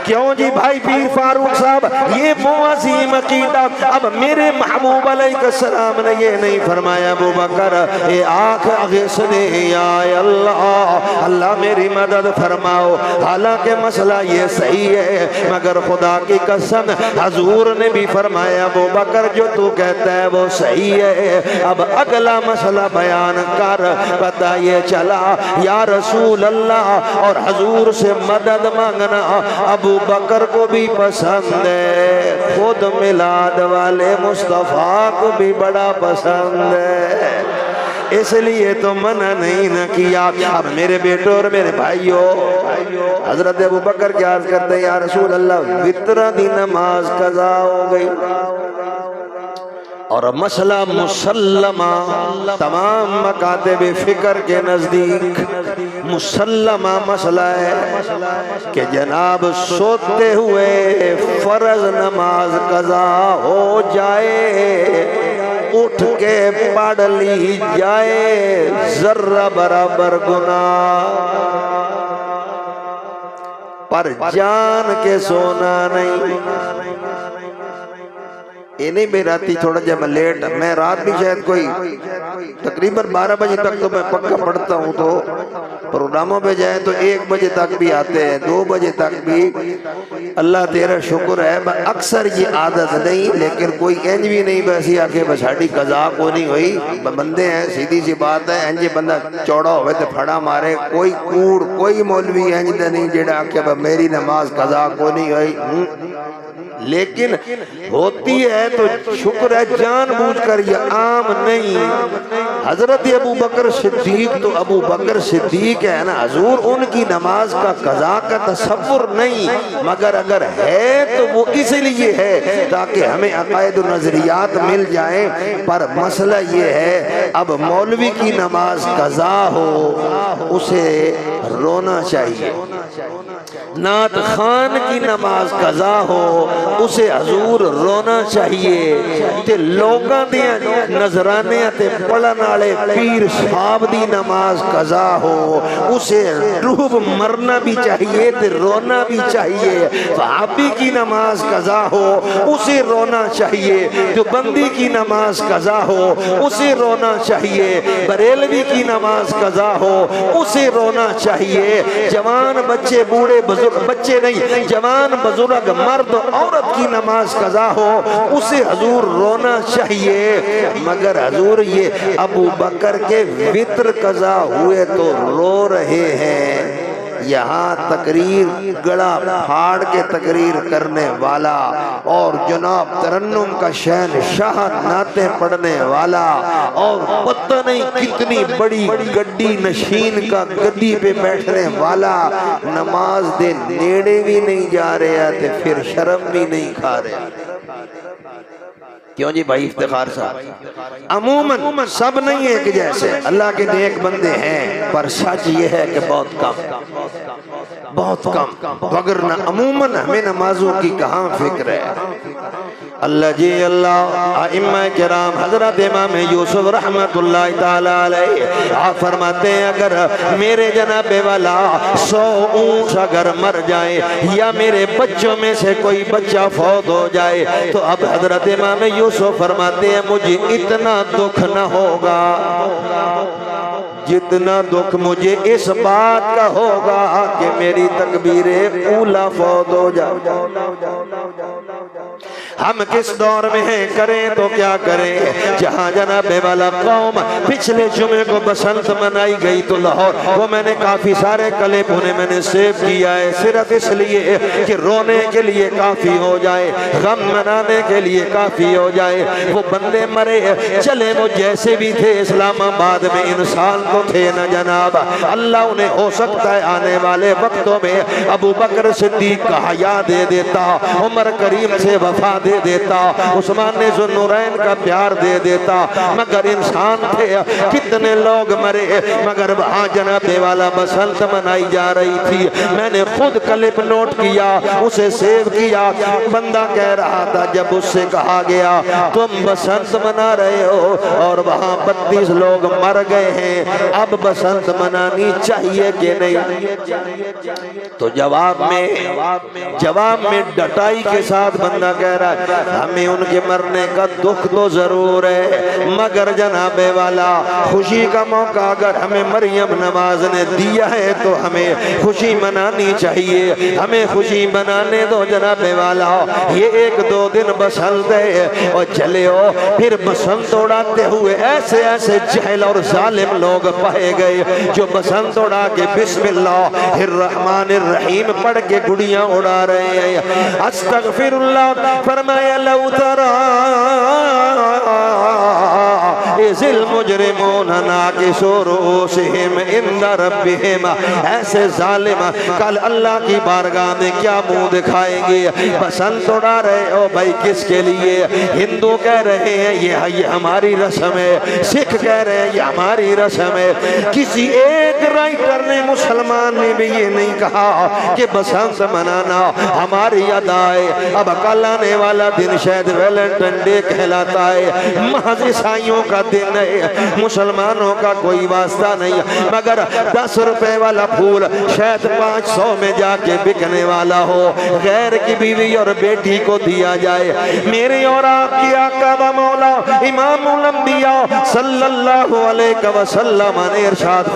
کیوں جی بھائی پیر فاروق صاحب یہ وہ عظیم عقیدہ، اب میرے محبوب علیہ السلام نے یہ نہیں فرمایا ابو بکر اے آنکھ اغیثنی یا اللہ، اللہ میری مدد فرماؤ، حالانکہ مسئلہ یہ صحیح ہے، مگر خدا کی قسم حضور نے بھی فرمایا ابو بکر جو تو کہتا ہے وہ صحیح ہے، اب اگلا مسئلہ بیان کر۔ پتہ یہ چلا یا رسول اللہ اور حضور سے مدد مانگنا ابو بکر کو بھی پسند ہے، خود میلاد والے مصطفیٰ کو بھی بڑا پسند ہے، اس لیے تو منع نہیں نہ کیا۔ اب میرے بیٹوں اور میرے بھائیوں، حضرت ابو بکر کیا عرض کرتے ہیں یا رسول اللہ وطر دی نماز قضا ہو گئی، اور مسئلہ مسلمہ تمام مکاتب فکر کے نزدیک مسلمہ مسئلہ ہے کہ جناب سوتے ہوئے فرض نماز قضا ہو جائے، اٹھ کے پڑھ لی جائے، ذرہ برابر گناہ، پر جان کے سونا نہیں۔ یہ نہیں میں راتی تھوڑا جب لیٹ، میں رات بھی شاید کوئی تقریباً 12 بجے تک تو میں پکا پڑھتا ہوں، تو پروگراموں پہ جائیں تو 1 بجے تک بھی آتے ہیں، 2 بجے تک بھی۔ اللہ تیرا شکر ہے اکثر یہ عادت نہیں، لیکن کوئی انج بھی نہیں بسی آکے بس ہاڑی قضا کو نہیں ہوئی، بندے ہیں سیدھی سی بات ہے، انج بندہ چوڑا ہوئے تو پھڑا مارے، کوئی کوڑ کوئی مولوی انج دے نہیں جیڑا آکے میری نماز قضا کو نہیں ہوئی، لیکن ہوتی ہے تو شکر ہے، جان بوجھ کر یہ عام نہیں۔ حضرت ابو بکر صدیق تو ابو بکر صدیق ہے نا، حضور ان کی نماز کا قضا کا تصور نہیں، مگر اگر ہے تو وہ اس لیے ہے تاکہ ہمیں عقائد و نظریات مل جائیں، پر مسئلہ یہ ہے اب مولوی کی نماز قضا ہو اسے رونا چاہیے، نعت خان کی نماز قضا ہو اسے حضور رونا چاہیے تے لوگاں دیاں نظرانے تے پڑھن والے پیر صاحب دی نماز قضا ہو اسے ڈوب مرنا بھی چاہیے تے رونا بھی چاہیے صحابی کی نماز قضا ہو اسے رونا چاہیے جو بندی کی نماز قضا ہو اسے رونا چاہیے بریلوی کی نماز قضا ہو اسے رونا چاہیے جوان بچے بوڑھے بزرگ بچے نہیں جوان بزرگ مرد عورت کی نماز قضا ہو اسے حضور رونا چاہیے مگر حضور یہ ابو بکر کے وتر قضا ہوئے تو رو رہے ہیں یہاں تقریر گڑا پھاڑ کے تقریر کرنے والا اور جناب ترنم کا شہنشاہ نعتیں پڑھنے والا اور پتہ نہیں کتنی بڑی گڈی نشین کا گدی پہ بیٹھنے والا نماز دے نیڑے بھی نہیں جا رہے تھے پھر شرم بھی نہیں کھا رہے کیوں جی بھائی افتخار صاحب عموماً سب نہیں ایک جیسے اللہ کے نیک بندے ہیں پر سچ یہ ہے کہ بہت کم وگرنہ عموماً ہمیں نمازوں کی کہاں فکر ہے اللہ جی اللہ ائمہ کرام حضرت امام یوسف رحمت اللہ تعالی علیہ آپ فرماتے ہیں اگر میرے جناب والا 100 اونٹ اگر مر جائے یا میرے بچوں میں سے کوئی بچہ فوت ہو جائے تو اب حضرت امام یوسف فرماتے ہیں مجھے اتنا دکھ نہ ہوگا جتنا دکھ مجھے اس بات کا ہوگا کہ میری تکبیر اولا فوت ہو جائے ہم کس دور میں ہیں کریں تو کیا کریں جہاں جناب والا قوم پچھلے جمعے کو بسنت منائی گئی تو لاہور وہ میں نے کافی سارے کلپ انہیں میں نے سیو کیا ہے صرف اس لیے کہ رونے کے لیے کافی ہو جائے غم منانے کے لیے کافی ہو جائے وہ بندے مرے چلے وہ جیسے بھی تھے اسلام آباد میں انسان تو تھے نا جناب اللہ انہیں ہو سکتا ہے آنے والے وقتوں میں ابو بکر صدیق کا حیا دے دیتا عمر کریم سے وفا دے دیتا عثمان ذوالنورین کا پیار دے دیتا مگر انسان تھے کتنے لوگ مرے مگر وہاں جناب والا بسنت منائی جا رہی تھی میں نے خود کلپ نوٹ کیا اسے سیو کیا بندہ کہہ رہا تھا جب اس سے کہا گیا تم بسنت منا رہے ہو اور وہاں 32 لوگ مر گئے ہیں اب بسنت منانی چاہیے کہ نہیں تو جواب میں ڈٹائی کے ساتھ بندہ کہہ رہا ہے ہمیں ان کے مرنے کا دکھ تو ضرور ہے مگر جناب والا خوشی کا موقع اگر ہمیں مریم نواز نے دیا ہے تو ہمیں خوشی منانی چاہیے ہمیں خوشی منانے دو جناب والا یہ 1-2 دن بسنت ہے اور چلے ہو پھر بسنت اڑاتے ہوئے ایسے جہل اور ظالم لوگ پائے گئے جو بسنت اڑا کے بسم اللہ الرحمن الرحیم پڑھ کے گڑیاں اڑا رہے ہیں استغفر اللہ فرمایا لو ترى اذ المجرمون ناكسوا رؤوسهم عند ربهم ایسے ظالم کل اللہ کی بارگاہ میں کیا منہ دکھائیں گے بسنت اڑا رہے ہو بھائی کس کے لیے ہندو کہہ رہے ہیں یہ ہماری رسم ہے سکھ کہہ رہے ہیں یہ ہماری رسم ہے کسی ایک رائٹر نے مسلمان نے بھی یہ نہیں کہا کہ بسنت منانا ہماری ادا ہے اب کل آنے والا دن شاید ویلنٹائن ڈے کہلاتا ہے محض عیسائیوں کا دن ہے مسلمانوں کا کوئی واسطہ نہیں مگر 10 روپے والا پھول شاید 500 میں جا کے بکنے والا ہو غیر کی بیوی اور بیٹی کو دیا جائے میرے اور آپ کی آقا و مولا امام الانبیاء صلی اللہ علیہ وسلم نے ارشاد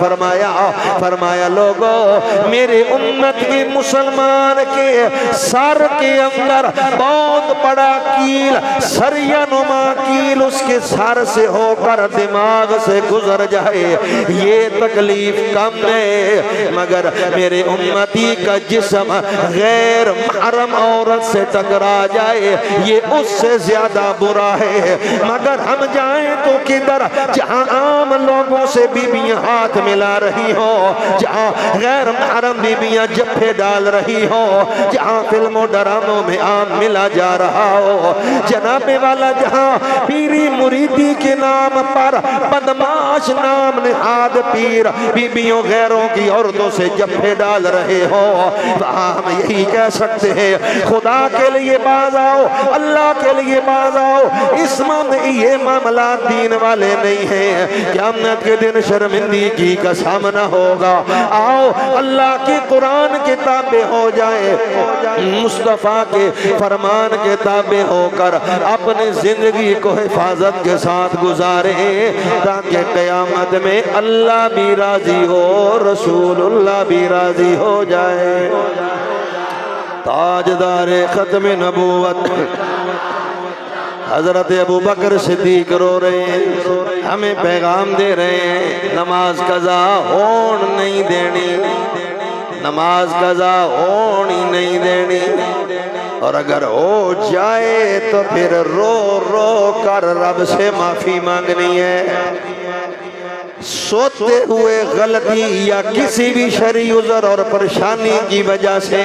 فرمایا لوگو میرے امت کے مسلمان کے سر کے اندر بہت بڑا کیل سریا نما کیل اس کے سر سے ہو کر دماغ سے گزر جائے یہ تکلیف کم ہے مگر میرے امتی کا جسم غیر محرم عورت سے ٹکرا جائے یہ اس سے زیادہ برا ہے مگر ہم جائیں تو کدھر جہاں عام لوگوں سے بیویاں ہاتھ ملا رہی ہو جہاں غیر محرم بیویاں جپے ڈال رہی ہو جہاں فلموں ڈراموں میں عام ملا جا رہا ہو جناب والا جہاں پیری مریدی کے نام پر بدماش کاش نام نہاد پیر بیبیوں غیروں کی عورتوں سے جفے ڈال رہے ہو تو ہم یہی کہہ سکتے ہیں خدا کے لیے باز آؤ، اللہ کے لیے باز آؤ۔ اس میں یہ معاملات دین والے نہیں ہیں، قیامت کے دن شرمندگی کا سامنا ہوگا۔ آؤ اللہ کی قرآن کے تابع ہو جائے، مصطفیٰ کے فرمان کے تابع ہو کر اپنی زندگی کو حفاظت کے ساتھ گزارے تاکہ قیامت میں اللہ بھی راضی ہو، رسول اللہ بھی راضی ہو جائے۔ تاجدار ختم نبوت حضرت ابو بکر صدیق رو رہے ہیں، ہمیں پیغام دے رہے ہیں نماز قضا ہون نہیں دینی، نماز قضا ہون ہی نہیں دینی، اور اگر ہو جائے تو پھر رو رو کر رب سے معافی مانگنی ہے۔ سوتے ہوئے غلطی یا کسی بھی شرعی عذر اور پریشانی کی وجہ سے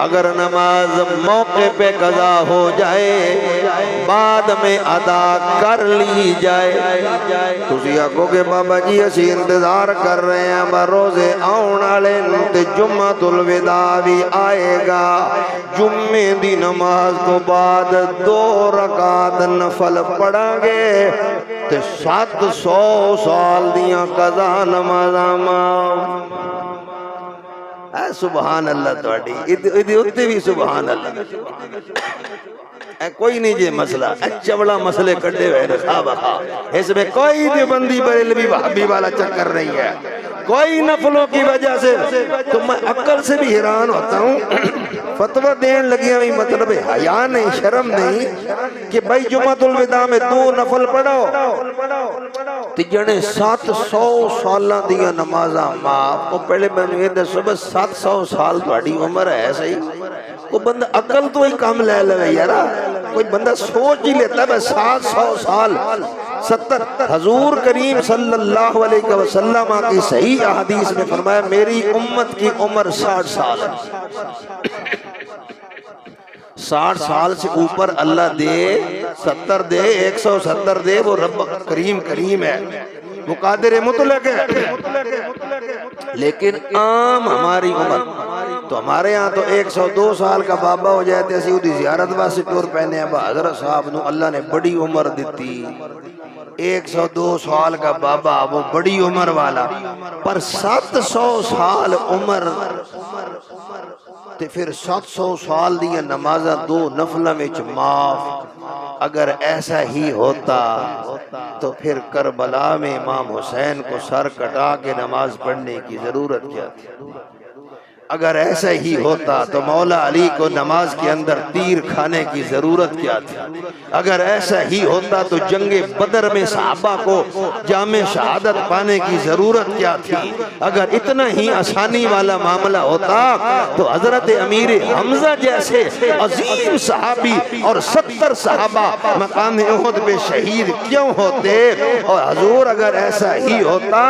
اگر نماز موقع پہ قضا ہو جائے بعد میں ادا کر لی جائے۔ تسی آکھو کہ بابا جی اسی انتظار کر رہے ہیں بروزے آؤن والے تے جمعۃ الوداع بھی آئے گا، جمعے دی نماز تو بعد 2 رکعت نفل پڑھا گے تے 700 سال دیاں قضا نمازاں معاف۔ اے سبحان اللہ تواڈی ادھے اتے بھی سبحان اللہ۔ اے کوئی نہیں جے مسئلہ، اے چوڑا مسئلے کٹے ہوئے رخا بخا، اس میں کوئی دیوبندی بریلوی وہابی والا چکر نہیں ہے، کوئی نفلوں کی وجہ سے۔ تو میں عقل سے بھی حیران ہوتا ہوں، فتوہ دین لگیا ہوئی مطلب حیا نہیں، شرم نہیں کہ بھائی جمعۃ الوداع میں 2 نفل پڑھو تے جنے 700 سالاں دیاں نمازاں معاف۔ اور پہلے میں نے دسو بس 700 سال تہاڈی عمر ہے صحیح، کوئی بندہ عقل تو ہی کم لے لے یارا، کوئی بندہ سوچ ہی لیتا ہے بس 700 سال 70۔ حضور کریم صلی اللہ علیہ وسلم کی صحیح احادیث میں فرمایا میری امت کی عمر 60 سال ہے۔ 60 سال سے اوپر اللہ دے، 70 دے، 170 دے، وہ رب کریم کریم ہے، وہ قادر مطلق ہے۔ لیکن عام ہماری عمر تو ہمارے ہاں تو 102 سال کا بابا ہو جائے اسی دی زیارت واسطے ٹور پہنے ہیں۔ حضرت صاحب نو اللہ نے بڑی عمر دیتی، 102 سال کا بابا وہ بڑی عمر والا، پر 700 سال عمر تے پھر 700 سال دیا نمازہ 2 نفلہ میں معاف۔ اگر ایسا ہی ہوتا تو پھر کربلا میں امام حسین کو سر کٹا کے نماز پڑھنے کی ضرورت کیا تھی؟ اگر ایسا ہی ہوتا تو مولا علی کو نماز کے اندر تیر کھانے کی ضرورت کیا تھی؟ اگر ایسا ہی ہوتا تو جنگ بدر میں صحابہ کو جام شہادت پانے کی ضرورت کیا تھی؟ اگر اتنا ہی آسانی والا معاملہ ہوتا تو حضرت امیر حمزہ جیسے عظیم صحابی اور 70 صحابہ مقام احد پہ شہید کیوں ہوتے؟ اور حضور اگر ایسا ہی ہوتا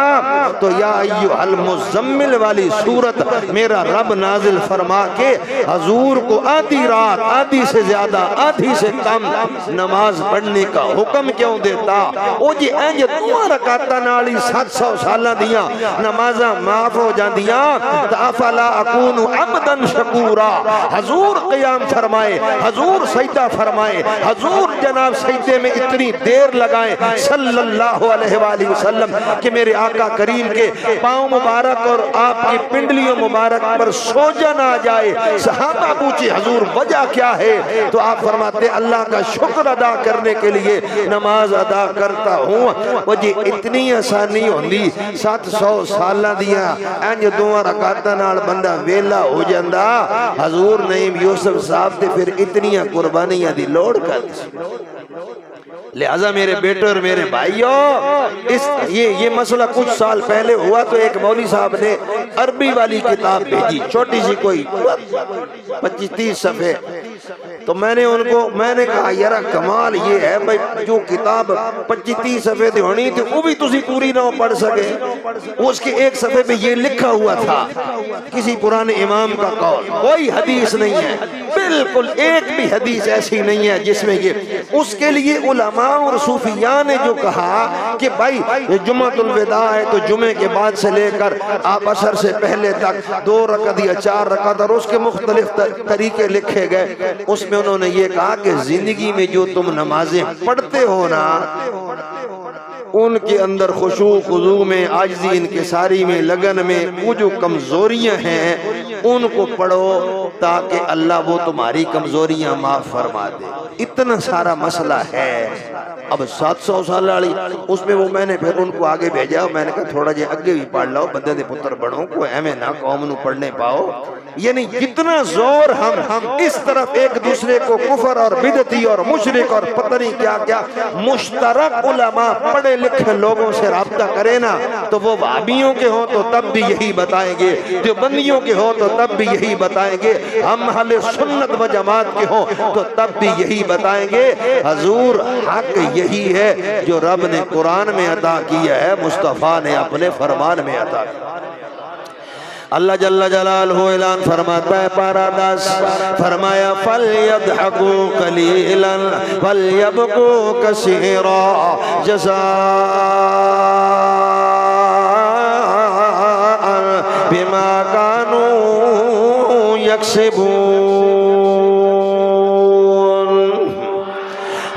تو یا ایھا المزمل والی سورت میرا رب نازل فرما کے حضور کو آدھی رات، آدھی سے زیادہ، آدھی سے کم نماز پڑھنے کا حکم کیوں دیتا؟ او جی اینج 2 رکعتاں نال ہی 700 سالاں دیاں نمازاں معاف ہو جاندیاں تا افلا اکون عبدا شکورا۔ حضور قیام فرمائے، حضور سجدہ فرمائے، حضور جناب سجدے میں اتنی دیر لگائیں صلی اللہ علیہ وآلہ وسلم کہ میرے آقا کریم کے پاؤں مبارک اور آپ کی پنڈلیوں مبارک پر سوجن آ جائے۔ صحابہ پوچھے حضور وجہ کیا ہے؟ تو آپ فرماتے اللہ کا شکر ادا کرنے کے لیے نماز ادا کرتا ہوں۔ وہ جی اتنی آسانی ہوندی 700 سالہ دیا انج 2 رکعتاں نال بندہ ویلا ہو جاندا، حضور نعیم یوسف صاحب تے پھر اتنیاں قربانیاں دی لوڑ کر دی۔ لہذا میرے بیٹے اور میرے بھائیوں، یہ مسئلہ کچھ سال پہلے ہوا تو ایک مولوی صاحب نے عربی والی کتاب بھیجی، چھوٹی سی کوئی 25-30 صفحے۔ تو میں نے کہا یار کمال یہ ہے بھائی جو کتاب 25-30 صفحے دی ہونی تھی وہ بھی تسی پوری نہ پڑھ سکے۔ اس کے ایک صفحے پہ یہ لکھا ہوا تھا کسی پرانے امام کا قول، کوئی حدیث نہیں ہے، بالکل ایک بھی حدیث ایسی نہیں ہے جس میں یہ۔ اس کے لیے علماء اور صوفیاء نے جو کہا کہ بھائی یہ جمعۃ الوداع ہے تو جمعے کے بعد سے لے کر آپ عصر سے پہلے تک 2 رکعت یا 4 رکعت، اور اس کے مختلف طریقے لکھے گئے۔ اس میں انہوں نے یہ کہا کہ زندگی میں جو تم نمازیں پڑھتے ہو نا، ان کے اندر خشوع خضوع میں، عاجزی انکساری میں، لگن میں، وہ جو کمزوریاں ہیں ان کو پڑھو تاکہ اللہ وہ تمہاری کمزوریاں معاف فرما دے۔ اتنا سارا مسئلہ ہے۔ اب 700 سال والی اس میں وہ میں نے پھر ان کو آگے بھیجا، میں نے کہا تھوڑا جے اگے بھی پڑھ لو، بندے دے پتر بڑھو کو ایویں نہ قوم نو پڑھنے پاؤ۔ یعنی جتنا زور ہم اس طرف ایک دوسرے کو کفر اور بدعتی اور مشرک اور پتہ نہیں کیا کیا مشترک علماء پڑھے لکھے لوگوں سے رابطہ کرے نا، تو وہ وہابیوں کے ہوں تو تب بھی یہی بتائیں گے، جو بندیوں کے ہوں تو تب بھی یہی بتائیں گے، ہم اہل سنت و جماعت کے ہوں تو تب بھی یہی بتائیں گے۔ حضور حق یہی ہے جو رب نے قرآن میں عطا کیا ہے، مصطفیٰ نے اپنے فرمان میں عطا کیا۔ اللہ جل جلالہ اعلان فرماتا ہے پارہ 10، فرمایا فَلْيَضْحَكُوا قَلِيلًا وَلْيَبْكُوا كَثِيرًا جَزَاءً بِمَا كَانُوا يَكْسِبُونَ۔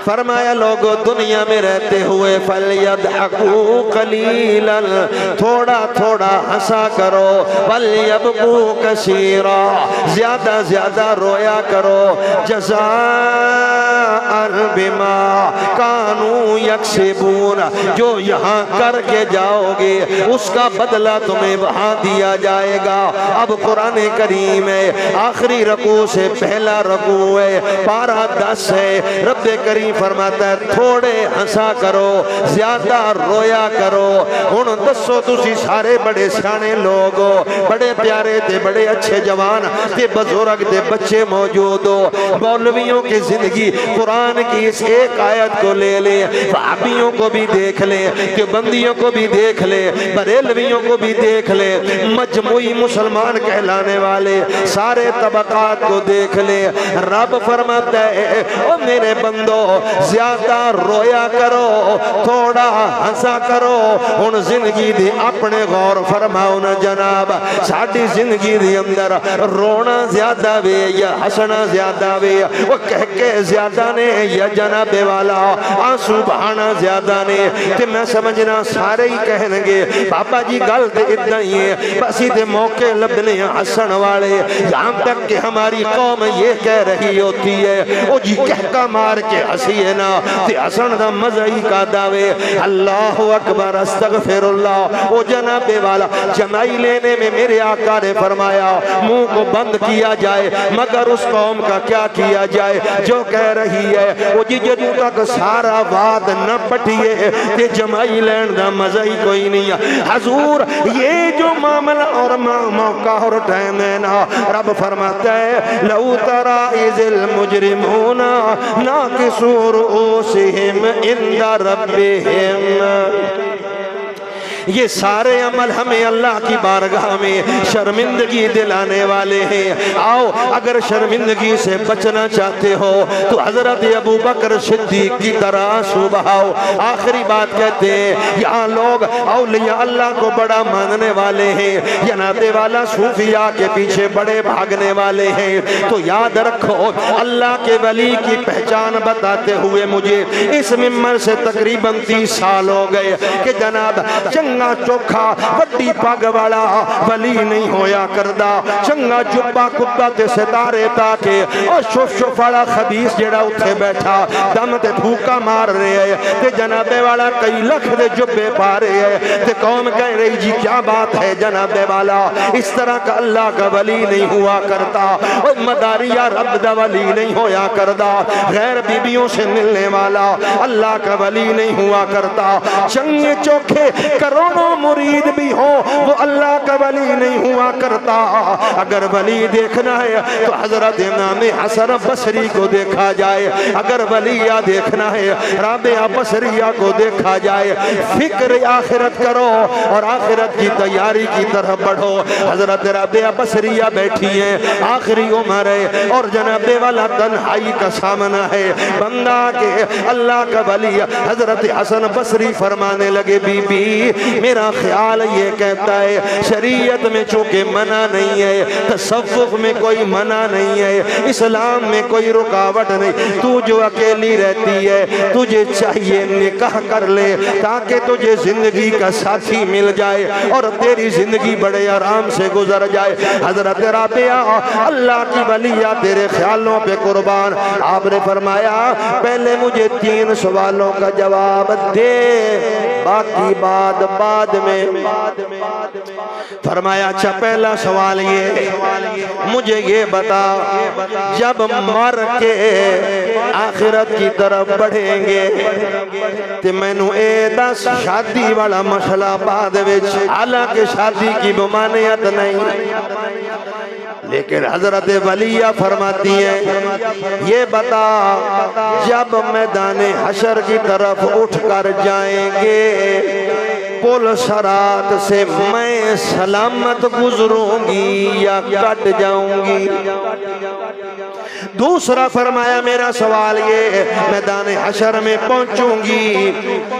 فرمایا لوگو دنیا میں رہتے ہوئے فَلْيَضْحَكُوا قَلِيلًا، تھوڑا تھوڑا ہنسا کرو، وَلْيَبْكُوا كَثِيرًا، زیادہ زیادہ رویا کرو، جَزَاءً بِمَا كَانُوا يَكْسِبُونَ، جو یہاں کر کے جاؤ گے اس کا بدلہ تمہیں وہاں دیا جائے گا۔ اب قرآن کریم ہے، آخری رکوع سے پہلا رکوع ہے، پارہ 10 ہے، رب کریم فرماتا ہے تھوڑے ہنسا کرو، زیادہ رویا کرو۔ ہن دسو تسی سارے بڑے سیانے لوگ ہو، بڑے پیارے تے بڑے اچھے جوان تے بزرگ تے بچے موجود ہو، مولویوں کی زندگی قرآن کی اس ایک آیت کو لے لیں، وہابیوں کو بھی دیکھ لیں، دیوبندیوں کو بھی دیکھ لیں، بریلویوں کو بھی دیکھ لیں، مجموعی مسلمان کہلانے والے سارے طبقات کو دیکھ لیں۔ رب فرماتا ہے او میرے بندو زیادہ رویا کرو، تھوڑا ہنسا کرو۔ ان زندگی دی اپنے غور فرماؤ نا جناب، ساڑھی زندگی دی اندر رونا زیادہ وے یا ہسنا زیادہ وے، وہ کہہ کے زیادہ نے یا جناب والا آنسو بہانا زیادہ نے، تے میں سمجھنا سارے ہی کہنے گے بابا جی گل تے اتنا ہی ہے، بس تے موقع لبنے ہسن والے، یہاں تک کہ ہماری قوم یہ کہہ رہی ہوتی ہے او جی کہکا مار کے ہسی ہے نا تے حسن دا مزہ ہی کا داوے، اللہ اکبر استغفر اللہ۔ او جناب والا جمائی لینے میں میرے آقا نے فرمایا منہ کو بند کیا جائے، مگر اس قوم کا کیا کیا جائے جو کہہ رہی ہے او جی جدوں تک سارا واد نہ پٹھیے تے جمائی لین دا مزہ ہی کوئی نہیں ہے۔ حضور یہ جو معاملہ اور موقع اور ٹائم ہے نا، رب فرماتا ہے لَوْ تَرَى إِذِ الْمُجْرِمُونَ نَاكِسُو رُؤُوسِهِمْ عِنْدَ رَبِّهِمْ۔ یہ سارے عمل ہمیں اللہ کی بارگاہ میں شرمندگی دلانے والے ہیں۔ آؤ اگر شرمندگی سے بچنا چاہتے ہو تو حضرت ابو بکر صدیق کی طرح آنسو بہاؤ۔ آخری بات کہتے ہیں یہاں لوگ اولیاء اللہ کو بڑا ماننے والے ہیں، یا ناتے والا صوفیاء کے پیچھے بڑے بھاگنے والے ہیں، تو یاد رکھو اللہ کے ولی کی پہچان بتاتے ہوئے مجھے اس ممبر سے تقریباً 30 سال ہو گئے کہ جناب چنگا چوکھا وڈی پاگ والا ولی نہیں ہویا کردہ، چنگا جبا کتا تے ستارے تاکے اور شف شف والا خبیث جڑا اتھے بیٹھا دم تے پھوکا مار رہے ہیں تے جناب والا کئی لکھ دے جبے پا رہے ہیں تے قوم کہہ رہی جی کیا بات ہے جناب والا، اس طرح کا اللہ کا ولی نہیں ہوا کرتا، اور مداریہ رب دا ولی نہیں ہویا کردہ، غیر بیبیوں سے ملنے والا اللہ کا ولی نہیں ہوا کرتا۔ چنگے چوکھے کرو دونوں مرید بھی ہوں وہ اللہ کا ولی نہیں ہوا کرتا۔ اگر ولی دیکھنا ہے تو حضرت امام حسن بصری کو دیکھا جائے، اگر ولیہ دیکھنا ہے رابعہ بصریہ کو دیکھا جائے۔ فکر آخرت کرو اور آخرت کی تیاری کی طرف بڑھو۔ حضرت رابعہ بصریہ بیٹھی ہیں، آخری عمر ہے اور جناب والا تنہائی کا سامنا ہے، بندہ کے اللہ کا ولی حضرت حسن بصری فرمانے لگے بی بی میرا خیال یہ کہتا ہے شریعت میں چونکہ منع نہیں ہے، تصوف میں کوئی منع نہیں ہے، اسلام میں کوئی رکاوٹ نہیں، تو جو اکیلی رہتی ہے تجھے چاہیے نکاح کر لے تاکہ تجھے زندگی کا ساتھی مل جائے اور تیری زندگی بڑے آرام سے گزر جائے۔ حضرت رابعہ اللہ کی ولیہ تیرے خیالوں پہ قربان، آپ نے فرمایا پہلے مجھے 3 سوالوں کا جواب دے، باقی بات بعد میں۔ فرمایا اچھا پہلا سوال یہ مجھے یہ بتا جب مر کے آخرت کی طرف بڑھیں گے تو میں نو اے دس شادی والا مسئلہ بعد وچ، حالانکہ شادی کی ممانعت نہیں، لیکن حضرت ولیہ فرماتی ہیں یہ بتا جب میدان حشر کی طرف اٹھ کر جائیں گے پل صراط سے میں سلامت گزروں گی یا کٹ جاؤں گی؟ دوسرا فرمایا میرا سوال یہ میدان حشر میں پہنچوں گی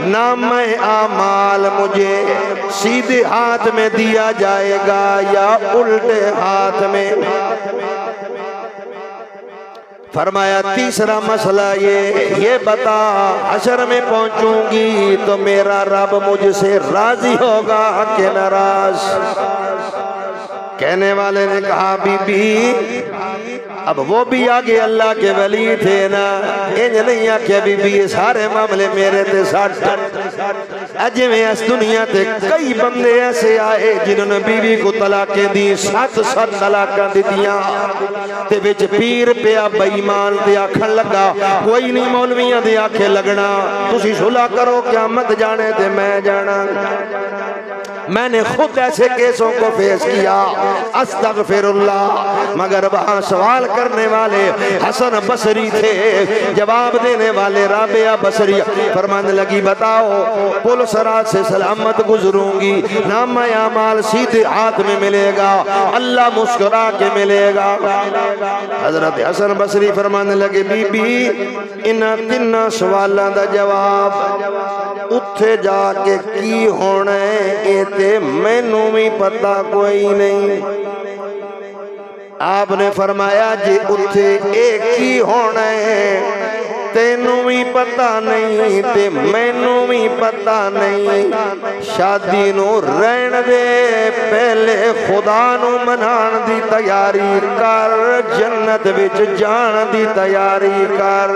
نام اعمال مجھے سیدھے ہاتھ میں دیا جائے گا یا الٹے ہاتھ میں؟ فرمایا تیسرا مسئلہ یہ بتا حشر میں پہنچوں گی تو میرا رب مجھ سے راضی ہوگا کہ ناراض؟ کہنے والے نے کہا بی بی اب وہ بھی آگے اللہ کے ولی تھے نا، انج نہیں آکھیا بی بی یہ سارے معاملے میرے تے سٹ اجے میں اس دنیا تے کئی بندے ایسے آئے جنہوں نے بیوی کو طلاقیں دی 7 طلاقاں دتیاں تے وچ پیر پیا بے ایمان تے آکھن لگا کوئی نہیں مولویاں دے آکھے لگنا تسی صلح کرو قیامت جانے تے میں جانا۔ میں نے خود ایسے کیسوں کو فیس کیا استغفر اللہ، مگر وہاں سوال کرنے والے حسن بصری تھے، جواب دینے والے رابعہ بصری۔ فرمانے لگی بتاؤ پل صراط سے سلامت گزروں گی، نام اعمال سیدھے ہاتھ میں ملے گا، اللہ مسکرا کے ملے گا؟ حضرت حسن بصری فرمانے لگے بی بی انہاں 3 سوالاں دا جواب اتھے جا کے کی ہونا ہے تے مینوں بھی پتہ کوئی نہیں۔ آپ نے فرمایا جی اتھے ایک ہی ہونا ہے تینوں بھی پتہ نہیں تے مینوں بھی پتہ نہیں، شادی نو رہن دے پہلے خدا نو منان دی تیاری کر، جنت وچ جان دی تیاری کر۔